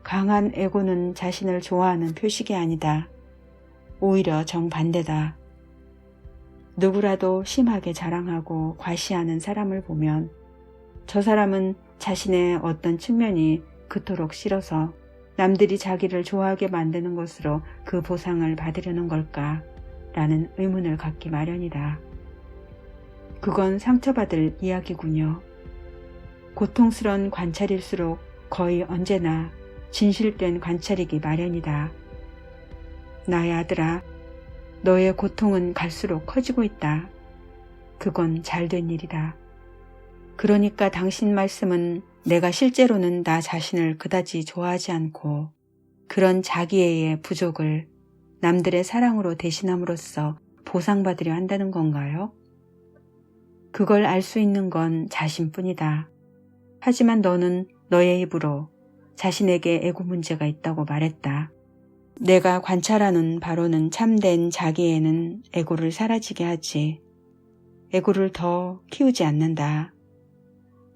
[SPEAKER 1] 강한 에고는 자신을 좋아하는 표식이 아니다. 오히려 정반대다. 누구라도 심하게 자랑하고 과시하는 사람을 보면 저 사람은 자신의 어떤 측면이 그토록 싫어서 남들이 자기를 좋아하게 만드는 것으로 그 보상을 받으려는 걸까? 라는 의문을 갖기 마련이다. 그건 상처받을 이야기군요. 고통스러운 관찰일수록 거의 언제나 진실된 관찰이기 마련이다. 나의 아들아, 너의 고통은 갈수록 커지고 있다. 그건 잘된 일이다. 그러니까 당신 말씀은 내가 실제로는 나 자신을 그다지 좋아하지 않고 그런 자기애의 부족을 남들의 사랑으로 대신함으로써 보상받으려 한다는 건가요? 그걸 알 수 있는 건 자신뿐이다. 하지만 너는 너의 입으로 자신에게 에고 문제가 있다고 말했다. 내가 관찰하는 바로는 참된 자기애는 에고를 사라지게 하지 에고를 더 키우지 않는다.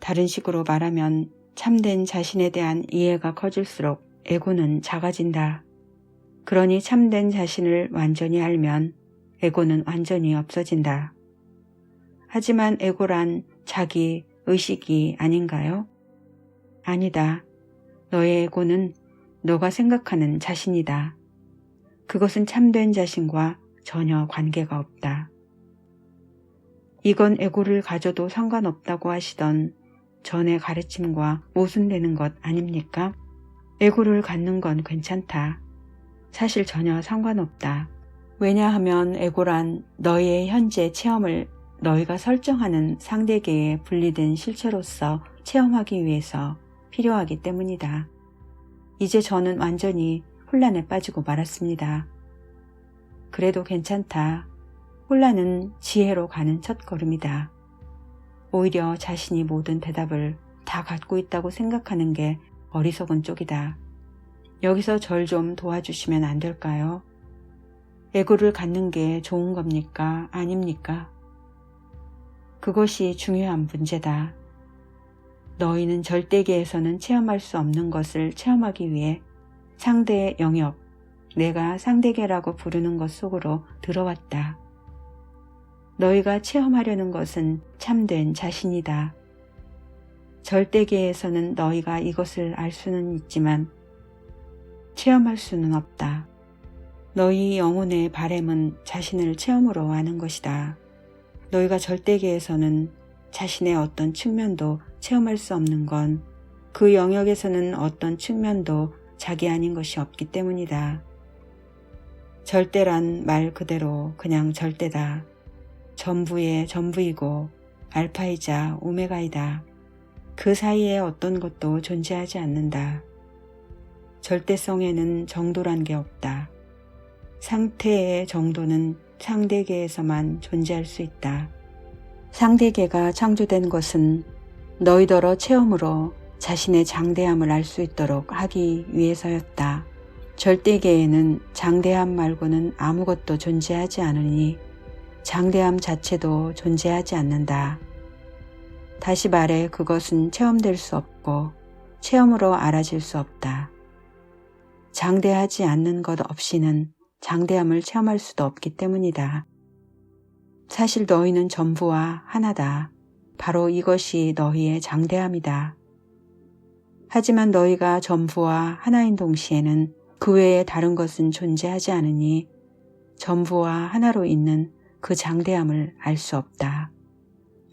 [SPEAKER 1] 다른 식으로 말하면 참된 자신에 대한 이해가 커질수록 에고는 작아진다. 그러니 참된 자신을 완전히 알면 에고는 완전히 없어진다. 하지만 에고란 자기 의식이 아닌가요? 아니다. 너의 에고는 너가 생각하는 자신이다. 그것은 참된 자신과 전혀 관계가 없다. 이건 에고를 가져도 상관없다고 하시던 전의 가르침과 모순되는 것 아닙니까? 에고를 갖는 건 괜찮다. 사실 전혀 상관없다. 왜냐하면 에고란 너희의 현재 체험을 너희가 설정하는 상대계에 분리된 실체로서 체험하기 위해서 필요하기 때문이다. 이제 저는 완전히 혼란에 빠지고 말았습니다. 그래도 괜찮다. 혼란은 지혜로 가는 첫걸음이다. 오히려 자신이 모든 대답을 다 갖고 있다고 생각하는 게 어리석은 쪽이다. 여기서 절 좀 도와주시면 안 될까요? 에고를 갖는 게 좋은 겁니까? 아닙니까? 그것이 중요한 문제다. 너희는 절대계에서는 체험할 수 없는 것을 체험하기 위해 상대의 영역, 내가 상대계라고 부르는 것 속으로 들어왔다. 너희가 체험하려는 것은 참된 자신이다. 절대계에서는 너희가 이것을 알 수는 있지만 체험할 수는 없다. 너희 영혼의 바램은 자신을 체험으로 아는 것이다. 너희가 절대계에서는 자신의 어떤 측면도 체험할 수 없는 건 그 영역에서는 어떤 측면도 자기 아닌 것이 없기 때문이다. 절대란 말 그대로 그냥 절대다. 전부의 전부이고 알파이자 오메가이다. 그 사이에 어떤 것도 존재하지 않는다. 절대성에는 정도란 게 없다. 상태의 정도는 상대계에서만 존재할 수 있다. 상대계가 창조된 것은 너희더러 체험으로 자신의 장대함을 알 수 있도록 하기 위해서였다. 절대계에는 장대함 말고는 아무것도 존재하지 않으니 장대함 자체도 존재하지 않는다. 다시 말해 그것은 체험될 수 없고 체험으로 알아질 수 없다. 장대하지 않는 것 없이는 장대함을 체험할 수도 없기 때문이다. 사실 너희는 전부와 하나다. 바로 이것이 너희의 장대함이다. 하지만 너희가 전부와 하나인 동시에는 그 외에 다른 것은 존재하지 않으니 전부와 하나로 있는 그 장대함을 알 수 없다.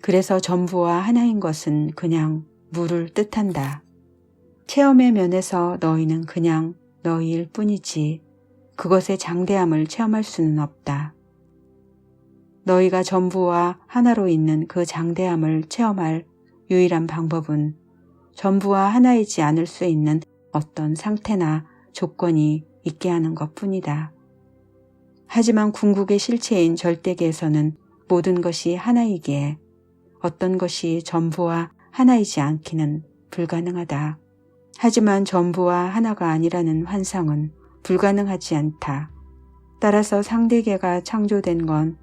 [SPEAKER 1] 그래서 전부와 하나인 것은 그냥 물을 뜻한다. 체험의 면에서 너희는 그냥 너희일 뿐이지 그것의 장대함을 체험할 수는 없다. 너희가 전부와 하나로 있는 그 장대함을 체험할 유일한 방법은 전부와 하나이지 않을 수 있는 어떤 상태나 조건이 있게 하는 것뿐이다. 하지만 궁극의 실체인 절대계에서는 모든 것이 하나이기에 어떤 것이 전부와 하나이지 않기는 불가능하다. 하지만 전부와 하나가 아니라는 환상은 불가능하지 않다. 따라서 상대계가 창조된 건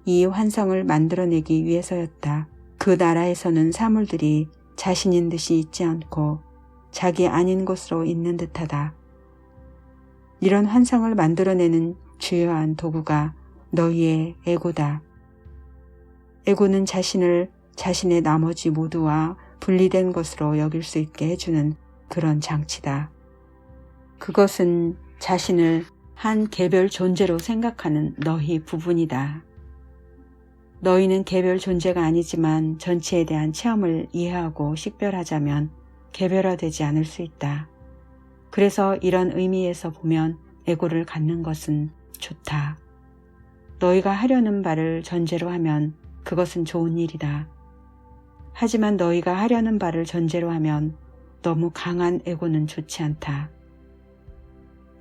[SPEAKER 1] 이 환상을 만들어내기 위해서였다. 그 나라에서는 사물들이 자신인 듯이 있지 않고 자기 아닌 것으로 있는 듯하다. 이런 환상을 만들어내는 주요한 도구가 너희의 에고다. 에고는 자신을 자신의 나머지 모두와 분리된 것으로 여길 수 있게 해주는 그런 장치다. 그것은 자신을 한 개별 존재로 생각하는 너희 부분이다. 너희는 개별 존재가 아니지만 전체에 대한 체험을 이해하고 식별하자면 개별화되지 않을 수 있다. 그래서 이런 의미에서 보면 에고를 갖는 것은 좋다. 너희가 하려는 바를 전제로 하면 그것은 좋은 일이다. 하지만 너희가 하려는 바를 전제로 하면 너무 강한 에고는 좋지 않다.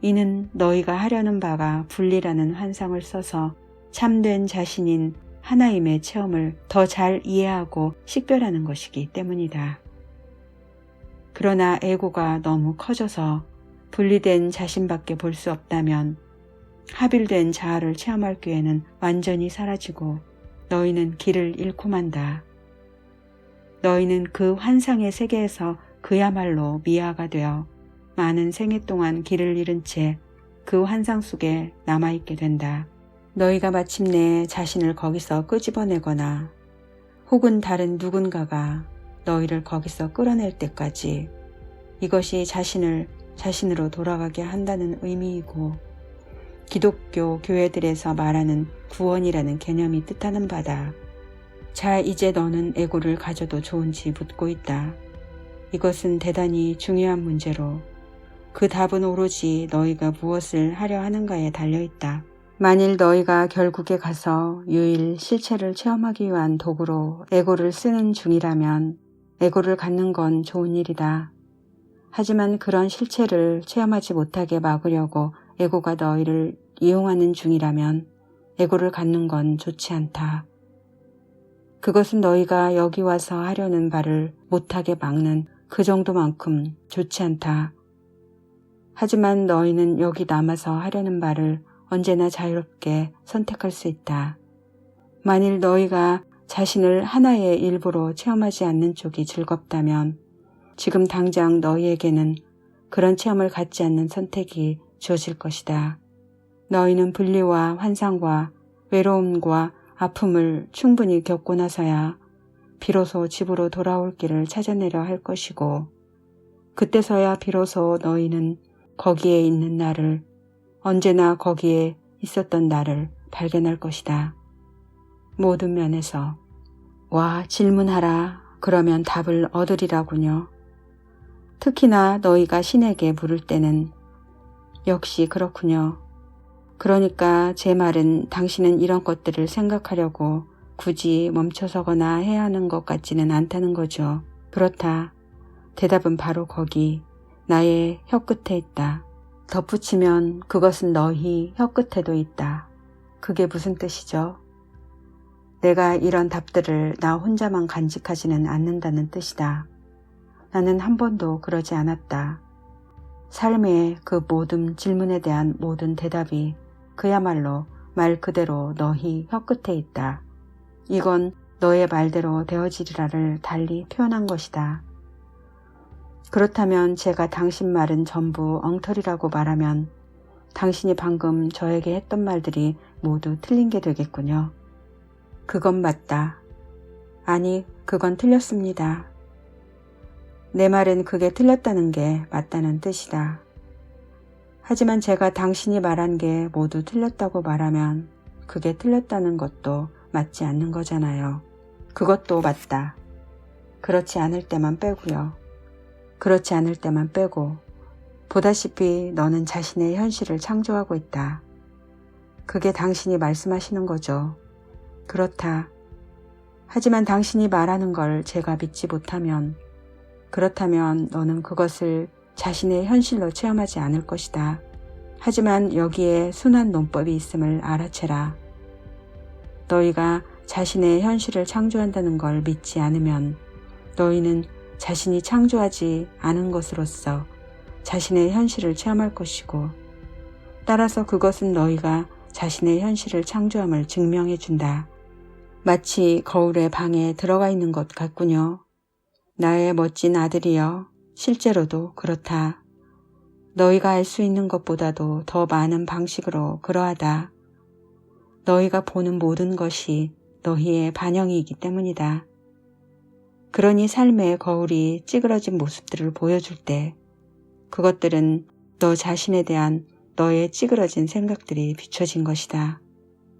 [SPEAKER 1] 이는 너희가 하려는 바가 분리라는 환상을 써서 참된 자신인 하나임의 체험을 더 잘 이해하고 식별하는 것이기 때문이다. 그러나 에고가 너무 커져서 분리된 자신밖에 볼 수 없다면 합일된 자아를 체험할 기회는 완전히 사라지고 너희는 길을 잃고 만다. 너희는 그 환상의 세계에서 그야말로 미아가 되어 많은 생애 동안 길을 잃은 채 그 환상 속에 남아있게 된다. 너희가 마침내 자신을 거기서 끄집어내거나 혹은 다른 누군가가 너희를 거기서 끌어낼 때까지 이것이 자신을 자신으로 돌아가게 한다는 의미이고 기독교 교회들에서 말하는 구원이라는 개념이 뜻하는 바다. 자, 이제 너는 에고를 가져도 좋은지 묻고 있다. 이것은 대단히 중요한 문제로 그 답은 오로지 너희가 무엇을 하려 하는가에 달려있다. 만일 너희가 결국에 가서 유일 실체를 체험하기 위한 도구로 에고를 쓰는 중이라면 에고를 갖는 건 좋은 일이다. 하지만 그런 실체를 체험하지 못하게 막으려고 에고가 너희를 이용하는 중이라면 에고를 갖는 건 좋지 않다. 그것은 너희가 여기 와서 하려는 바를 못하게 막는 그 정도만큼 좋지 않다. 하지만 너희는 여기 남아서 하려는 바를 언제나 자유롭게 선택할 수 있다. 만일 너희가 자신을 하나의 일부로 체험하지 않는 쪽이 즐겁다면 지금 당장 너희에게는 그런 체험을 갖지 않는 선택이 주어질 것이다. 너희는 분리와 환상과 외로움과 아픔을 충분히 겪고 나서야 비로소 집으로 돌아올 길을 찾아내려 할 것이고 그때서야 비로소 너희는 거기에 있는 나를 언제나 거기에 있었던 나를 발견할 것이다. 모든 면에서. 와, 질문하라. 그러면 답을 얻으리라군요. 특히나 너희가 신에게 물을 때는 역시 그렇군요. 그러니까 제 말은 당신은 이런 것들을 생각하려고 굳이 멈춰서거나 해야 하는 것 같지는 않다는 거죠. 그렇다. 대답은 바로 거기 나의 혀끝에 있다. 덧붙이면 그것은 너희 혀끝에도 있다. 그게 무슨 뜻이죠? 내가 이런 답들을 나 혼자만 간직하지는 않는다는 뜻이다. 나는 한 번도 그러지 않았다. 삶의 그 모든 질문에 대한 모든 대답이 그야말로 말 그대로 너희 혀끝에 있다. 이건 너의 말대로 되어지리라를 달리 표현한 것이다. 그렇다면 제가 당신 말은 전부 엉터리라고 말하면 당신이 방금 저에게 했던 말들이 모두 틀린 게 되겠군요. 그건 맞다. 아니, 그건 틀렸습니다. 내 말은 그게 틀렸다는 게 맞다는 뜻이다. 하지만 제가 당신이 말한 게 모두 틀렸다고 말하면 그게 틀렸다는 것도 맞지 않는 거잖아요. 그것도 맞다. 그렇지 않을 때만 빼고요. 그렇지 않을 때만 빼고 보다시피 너는 자신의 현실을 창조하고 있다. 그게 당신이 말씀하시는 거죠. 그렇다. 하지만 당신이 말하는 걸 제가 믿지 못하면 그렇다면 너는 그것을 자신의 현실로 체험하지 않을 것이다. 하지만 여기에 순한 논법이 있음을 알아채라. 너희가 자신의 현실을 창조한다는 걸 믿지 않으면 너희는 자신이 창조하지 않은 것으로서 자신의 현실을 체험할 것이고 따라서 그것은 너희가 자신의 현실을 창조함을 증명해 준다. 마치 거울의 방에 들어가 있는 것 같군요. 나의 멋진 아들이여, 실제로도 그렇다. 너희가 알 수 있는 것보다도 더 많은 방식으로 그러하다. 너희가 보는 모든 것이 너희의 반영이기 때문이다. 그러니 삶의 거울이 찌그러진 모습들을 보여줄 때 그것들은 너 자신에 대한 너의 찌그러진 생각들이 비춰진 것이다.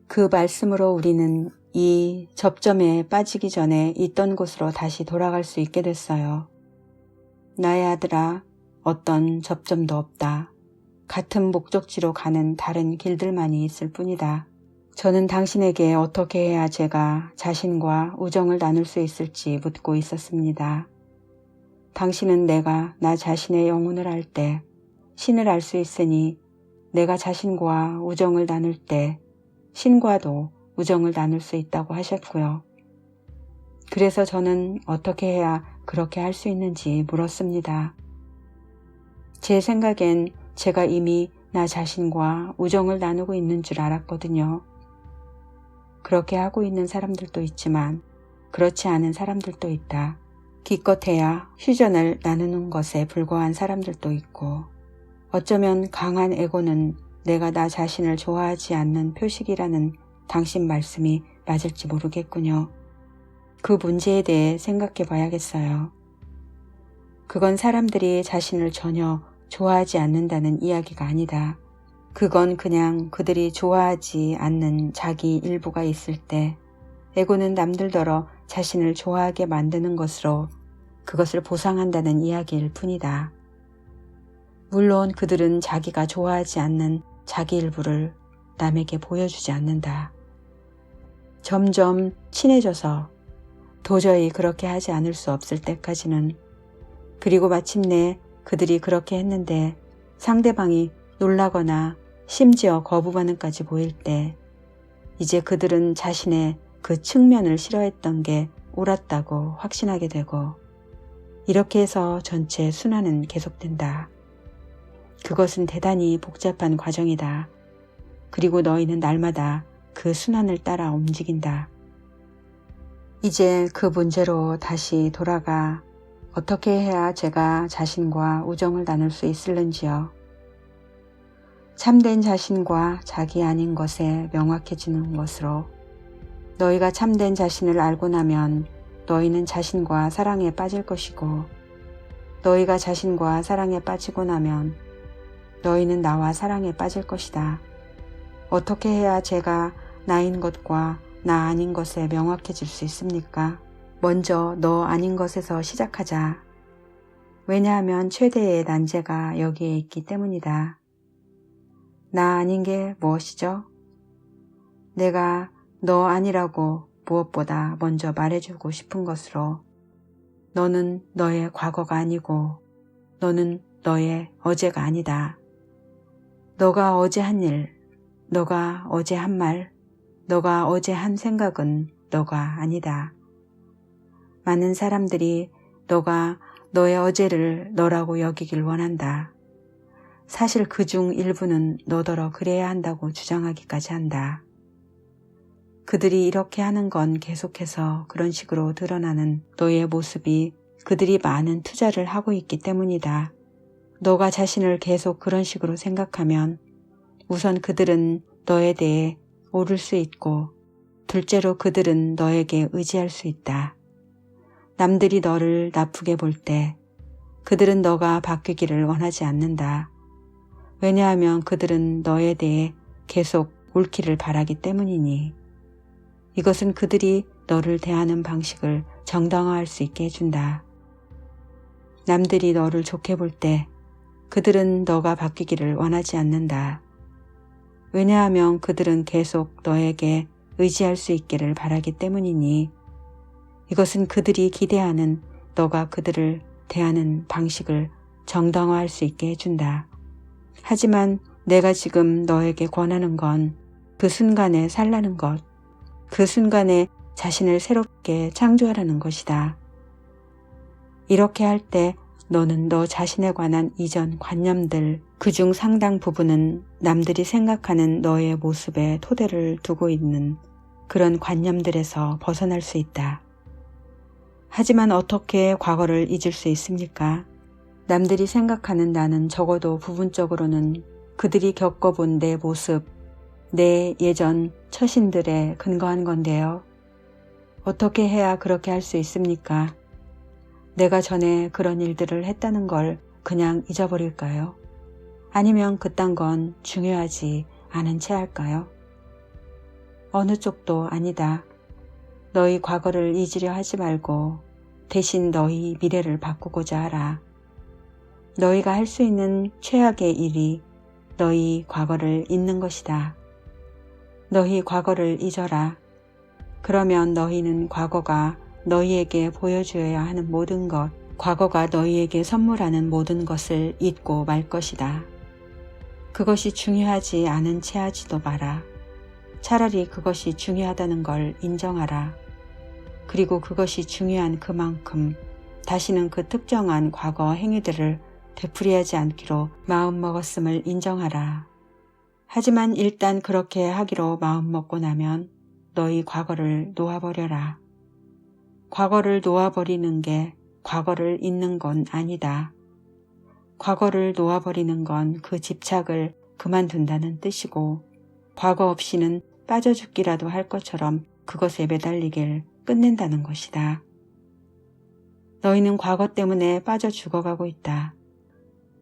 [SPEAKER 1] 그 말씀으로 우리는 이 접점에 빠지기 전에 있던 곳으로 다시 돌아갈 수 있게 됐어요. 나의 아들아, 어떤 접점도 없다. 같은 목적지로 가는 다른 길들만이 있을 뿐이다. 저는 당신에게 어떻게 해야 제가 자신과 우정을 나눌 수 있을지 묻고 있었습니다. 당신은 내가 나 자신의 영혼을 알 때 신을 알 수 있으니 내가 자신과 우정을 나눌 때 신과도 우정을 나눌 수 있다고 하셨고요. 그래서 저는 어떻게 해야 그렇게 할 수 있는지 물었습니다. 제 생각엔 제가 이미 나 자신과 우정을 나누고 있는 줄 알았거든요. 그렇게 하고 있는 사람들도 있지만 그렇지 않은 사람들도 있다. 기껏해야 휴전을 나누는 것에 불과한 사람들도 있고 어쩌면 강한 에고는 내가 나 자신을 좋아하지 않는 표식이라는 당신 말씀이 맞을지 모르겠군요. 그 문제에 대해 생각해 봐야겠어요. 그건 사람들이 자신을 전혀 좋아하지 않는다는 이야기가 아니다. 그건 그냥 그들이 좋아하지 않는 자기 일부가 있을 때 에고는 남들더러 자신을 좋아하게 만드는 것으로 그것을 보상한다는 이야기일 뿐이다. 물론 그들은 자기가 좋아하지 않는 자기 일부를 남에게 보여주지 않는다. 점점 친해져서 도저히 그렇게 하지 않을 수 없을 때까지는 그리고 마침내 그들이 그렇게 했는데 상대방이 놀라거나 심지어 거부 반응까지 보일 때 이제 그들은 자신의 그 측면을 싫어했던 게 옳았다고 확신하게 되고 이렇게 해서 전체 순환은 계속된다. 그것은 대단히 복잡한 과정이다. 그리고 너희는 날마다 그 순환을 따라 움직인다. 이제 그 문제로 다시 돌아가 어떻게 해야 제가 자신과 우정을 나눌 수 있을는지요. 참된 자신과 자기 아닌 것에 명확해지는 것으로 너희가 참된 자신을 알고 나면 너희는 자신과 사랑에 빠질 것이고 너희가 자신과 사랑에 빠지고 나면 너희는 나와 사랑에 빠질 것이다. 어떻게 해야 제가 나인 것과 나 아닌 것에 명확해질 수 있습니까? 먼저 너 아닌 것에서 시작하자. 왜냐하면 최대의 난제가 여기에 있기 때문이다. 나 아닌 게 무엇이죠? 내가 너 아니라고 무엇보다 먼저 말해주고 싶은 것으로 너는 너의 과거가 아니고 너는 너의 어제가 아니다. 너가 어제 한 일, 너가 어제 한 말, 너가 어제 한 생각은 너가 아니다. 많은 사람들이 너가 너의 어제를 너라고 여기길 원한다. 사실 그중 일부는 너더러 그래야 한다고 주장하기까지 한다. 그들이 이렇게 하는 건 계속해서 그런 식으로 드러나는 너의 모습이 그들이 많은 투자를 하고 있기 때문이다. 너가 자신을 계속 그런 식으로 생각하면 우선 그들은 너에 대해 오를 수 있고 둘째로 그들은 너에게 의지할 수 있다. 남들이 너를 나쁘게 볼 때 그들은 너가 바뀌기를 원하지 않는다. 왜냐하면 그들은 너에 대해 계속 옳기를 바라기 때문이니. 이것은 그들이 너를 대하는 방식을 정당화할 수 있게 해준다. 남들이 너를 좋게 볼 때 그들은 너가 바뀌기를 원하지 않는다. 왜냐하면 그들은 계속 너에게 의지할 수 있기를 바라기 때문이니. 이것은 그들이 기대하는 너가 그들을 대하는 방식을 정당화할 수 있게 해준다. 하지만 내가 지금 너에게 권하는 건 그 순간에 살라는 것, 그 순간에 자신을 새롭게 창조하라는 것이다. 이렇게 할 때 너는 너 자신에 관한 이전 관념들, 그중 상당 부분은 남들이 생각하는 너의 모습에 토대를 두고 있는 그런 관념들에서 벗어날 수 있다. 하지만 어떻게 과거를 잊을 수 있습니까? 남들이 생각하는 나는 적어도 부분적으로는 그들이 겪어본 내 모습, 내 예전 처신들에 근거한 건데요. 어떻게 해야 그렇게 할 수 있습니까? 내가 전에 그런 일들을 했다는 걸 그냥 잊어버릴까요? 아니면 그딴 건 중요하지 않은 채 할까요? 어느 쪽도 아니다. 너희 과거를 잊으려 하지 말고 대신 너희 미래를 바꾸고자 하라. 너희가 할 수 있는 최악의 일이 너희 과거를 잊는 것이다. 너희 과거를 잊어라. 그러면 너희는 과거가 너희에게 보여주어야 하는 모든 것, 과거가 너희에게 선물하는 모든 것을 잊고 말 것이다. 그것이 중요하지 않은 채 하지도 마라. 차라리 그것이 중요하다는 걸 인정하라. 그리고 그것이 중요한 그만큼 다시는 그 특정한 과거 행위들을 되풀이하지 않기로 마음먹었음을 인정하라. 하지만 일단 그렇게 하기로 마음먹고 나면 너희 과거를 놓아버려라. 과거를 놓아버리는 게 과거를 잊는 건 아니다. 과거를 놓아버리는 건 그 집착을 그만둔다는 뜻이고, 과거 없이는 빠져 죽기라도 할 것처럼 그것에 매달리길 끝낸다는 것이다. 너희는 과거 때문에 빠져 죽어가고 있다.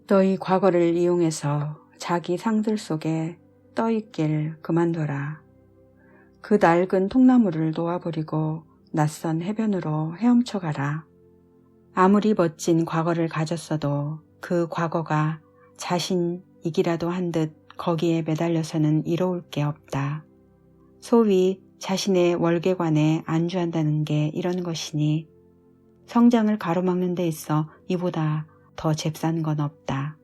[SPEAKER 1] 너희 과거를 이용해서 자기 상들 속에 떠있길 그만둬라. 그 낡은 통나무를 놓아버리고 낯선 해변으로 헤엄쳐가라. 아무리 멋진 과거를 가졌어도 그 과거가 자신이기라도 한 듯 거기에 매달려서는 이로울 게 없다. 소위 자신의 월계관에 안주한다는 게 이런 것이니 성장을 가로막는 데 있어 이보다 더 잽싼 건 없다.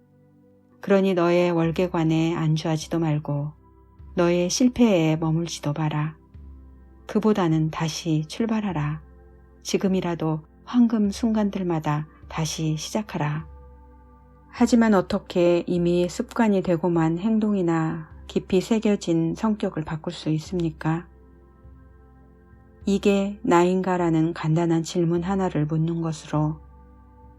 [SPEAKER 1] 그러니 너의 월계관에 안주하지도 말고 너의 실패에 머물지도 마라. 그보다는 다시 출발하라. 지금이라도 황금 순간들마다 다시 시작하라. 하지만 어떻게 이미 습관이 되고만 행동이나 깊이 새겨진 성격을 바꿀 수 있습니까? 이게 나인가라는 간단한 질문 하나를 묻는 것으로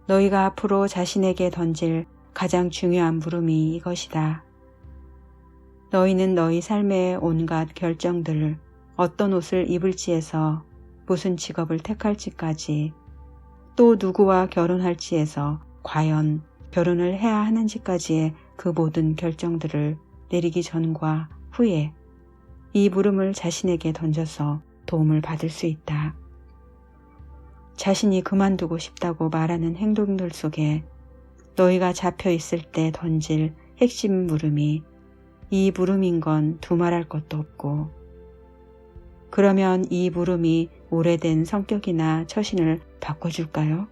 [SPEAKER 1] 너희가 앞으로 자신에게 던질 가장 중요한 물음이 이것이다. 너희는 너희 삶의 온갖 결정들, 어떤 옷을 입을지에서 무슨 직업을 택할지까지, 또 누구와 결혼할지에서 과연 결혼을 해야 하는지까지의 그 모든 결정들을 내리기 전과 후에 이 물음을 자신에게 던져서 도움을 받을 수 있다. 자신이 그만두고 싶다고 말하는 행동들 속에 너희가 잡혀 있을 때 던질 핵심 물음이 이 물음인 건 두말할 것도 없고, 그러면 이 물음이 오래된 성격이나 처신을 바꿔줄까요?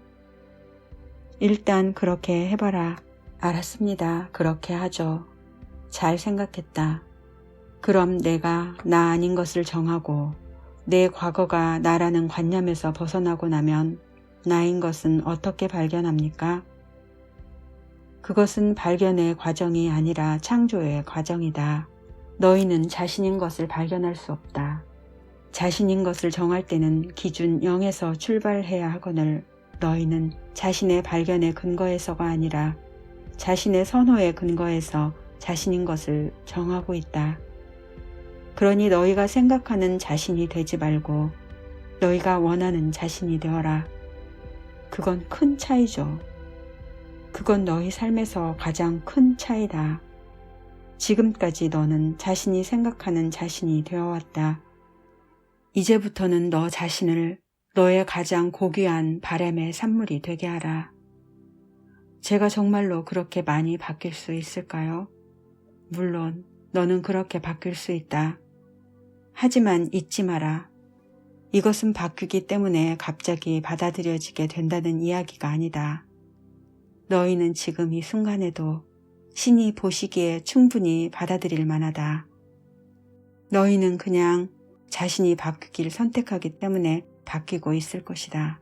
[SPEAKER 1] 일단 그렇게 해봐라. 알았습니다. 그렇게 하죠. 잘 생각했다. 그럼 내가 나 아닌 것을 정하고 내 과거가 나라는 관념에서 벗어나고 나면 나인 것은 어떻게 발견합니까? 그것은 발견의 과정이 아니라 창조의 과정이다. 너희는 자신인 것을 발견할 수 없다. 자신인 것을 정할 때는 기준 0에서 출발해야 하거늘 너희는 자신의 발견의 근거에서가 아니라 자신의 선호의 근거에서 자신인 것을 정하고 있다. 그러니 너희가 생각하는 자신이 되지 말고 너희가 원하는 자신이 되어라. 그건 큰 차이죠. 그건 너희 삶에서 가장 큰 차이다. 지금까지 너는 자신이 생각하는 자신이 되어왔다. 이제부터는 너 자신을 너의 가장 고귀한 바람의 산물이 되게 하라. 제가 정말로 그렇게 많이 바뀔 수 있을까요? 물론 너는 그렇게 바뀔 수 있다. 하지만 잊지 마라. 이것은 바뀌기 때문에 갑자기 받아들여지게 된다는 이야기가 아니다. 너희는 지금 이 순간에도 신이 보시기에 충분히 받아들일 만하다. 너희는 그냥 자신이 바뀌길 선택하기 때문에 바뀌고 있을 것이다.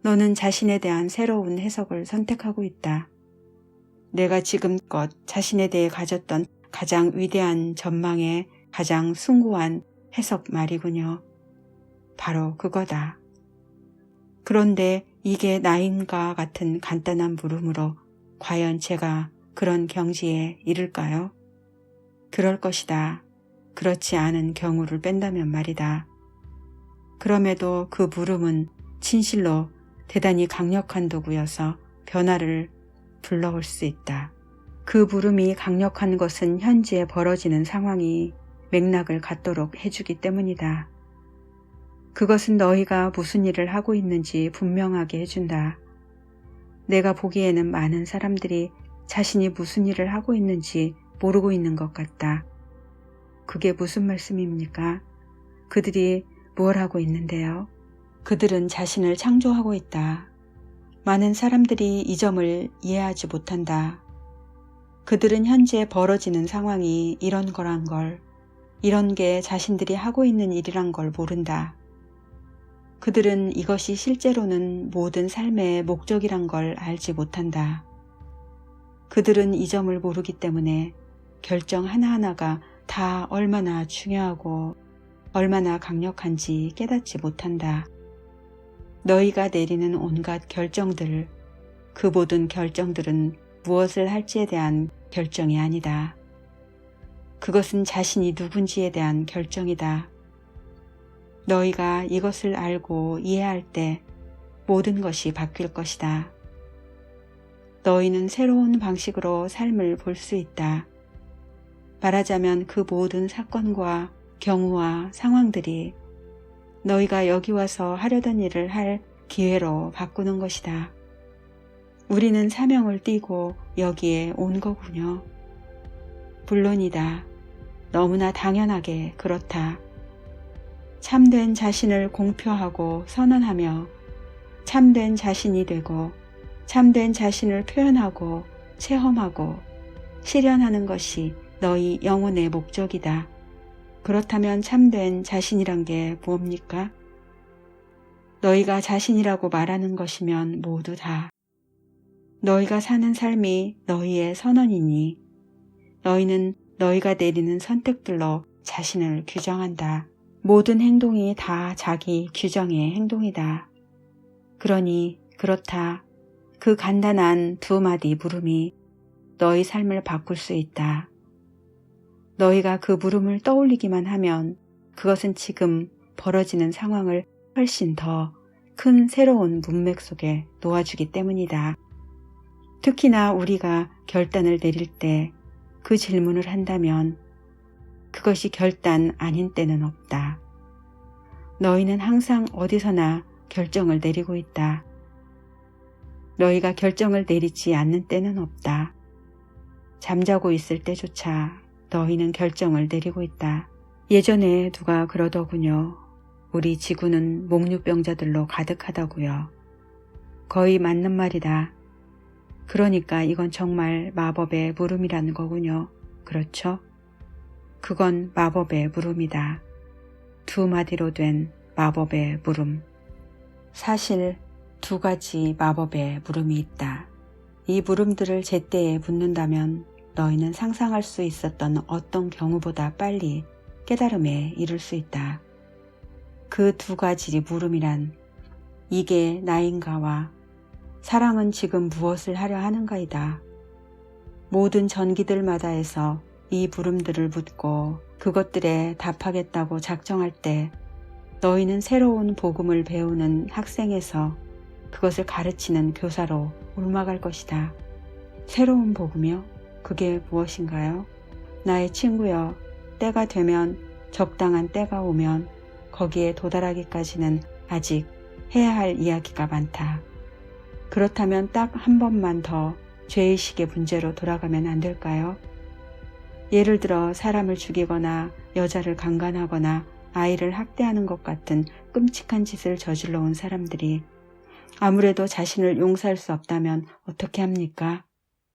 [SPEAKER 1] 너는 자신에 대한 새로운 해석을 선택하고 있다. 내가 지금껏 자신에 대해 가졌던 가장 위대한 전망의 가장 숭고한 해석 말이군요. 바로 그거다. 그런데 이게 나인가 같은 간단한 물음으로 과연 제가 그런 경지에 이를까요? 그럴 것이다. 그렇지 않은 경우를 뺀다면 말이다. 그럼에도 그 물음은 진실로 대단히 강력한 도구여서 변화를 불러올 수 있다. 그 물음이 강력한 것은 현재 벌어지는 상황이 맥락을 갖도록 해주기 때문이다. 그것은 너희가 무슨 일을 하고 있는지 분명하게 해준다. 내가 보기에는 많은 사람들이 자신이 무슨 일을 하고 있는지 모르고 있는 것 같다. 그게 무슨 말씀입니까? 그들이 뭘 하고 있는데요? 그들은 자신을 창조하고 있다. 많은 사람들이 이 점을 이해하지 못한다. 그들은 현재 벌어지는 상황이 이런 거란 걸, 이런 게 자신들이 하고 있는 일이란 걸 모른다. 그들은 이것이 실제로는 모든 삶의 목적이란 걸 알지 못한다. 그들은 이 점을 모르기 때문에 결정 하나하나가 다 얼마나 중요하고 얼마나 강력한지 깨닫지 못한다. 너희가 내리는 온갖 결정들, 그 모든 결정들은 무엇을 할지에 대한 결정이 아니다. 그것은 자신이 누군지에 대한 결정이다. 너희가 이것을 알고 이해할 때 모든 것이 바뀔 것이다. 너희는 새로운 방식으로 삶을 볼 수 있다. 말하자면 그 모든 사건과 경우와 상황들이 너희가 여기 와서 하려던 일을 할 기회로 바꾸는 것이다. 우리는 사명을 띠고 여기에 온 거군요. 물론이다. 너무나 당연하게 그렇다. 참된 자신을 공표하고 선언하며 참된 자신이 되고 참된 자신을 표현하고 체험하고 실현하는 것이 너희 영혼의 목적이다. 그렇다면 참된 자신이란 게 무엇입니까? 너희가 자신이라고 말하는 것이면 모두 다. 너희가 사는 삶이 너희의 선언이니 너희는 너희가 내리는 선택들로 자신을 규정한다. 모든 행동이 다 자기 규정의 행동이다. 그러니 그렇다. 그 간단한 두 마디 물음이 너희 삶을 바꿀 수 있다. 너희가 그 물음을 떠올리기만 하면 그것은 지금 벌어지는 상황을 훨씬 더 큰 새로운 문맥 속에 놓아주기 때문이다. 특히나 우리가 결단을 내릴 때 그 질문을 한다면 그것이 결단 아닌 때는 없다. 너희는 항상 어디서나 결정을 내리고 있다. 너희가 결정을 내리지 않는 때는 없다. 잠자고 있을 때조차 너희는 결정을 내리고 있다. 예전에 누가 그러더군요. 우리 지구는 목류병자들로 가득하다고요. 거의 맞는 말이다. 그러니까 이건 정말 마법의 물음이라는 거군요. 그렇죠? 그건 마법의 물음이다. 두 마디로 된 마법의 물음. 사실 두 가지 마법의 물음이 있다. 이 물음들을 제때에 묻는다면 너희는 상상할 수 있었던 어떤 경우보다 빨리 깨달음에 이를 수 있다. 그 두 가지 물음이란 이게 나인가와 사랑은 지금 무엇을 하려 하는가이다. 모든 전기들마다에서 이 물음들을 묻고 그것들에 답하겠다고 작정할 때 너희는 새로운 복음을 배우는 학생에서 그것을 가르치는 교사로 옮아갈 것이다. 새로운 복음이요? 그게 무엇인가요? 나의 친구여, 때가 되면, 적당한 때가 오면 거기에 도달하기까지는 아직 해야 할 이야기가 많다. 그렇다면 딱 한 번만 더 죄의식의 문제로 돌아가면 안 될까요? 예를 들어 사람을 죽이거나 여자를 강간하거나 아이를 학대하는 것 같은 끔찍한 짓을 저질러 온 사람들이 아무래도 자신을 용서할 수 없다면 어떻게 합니까?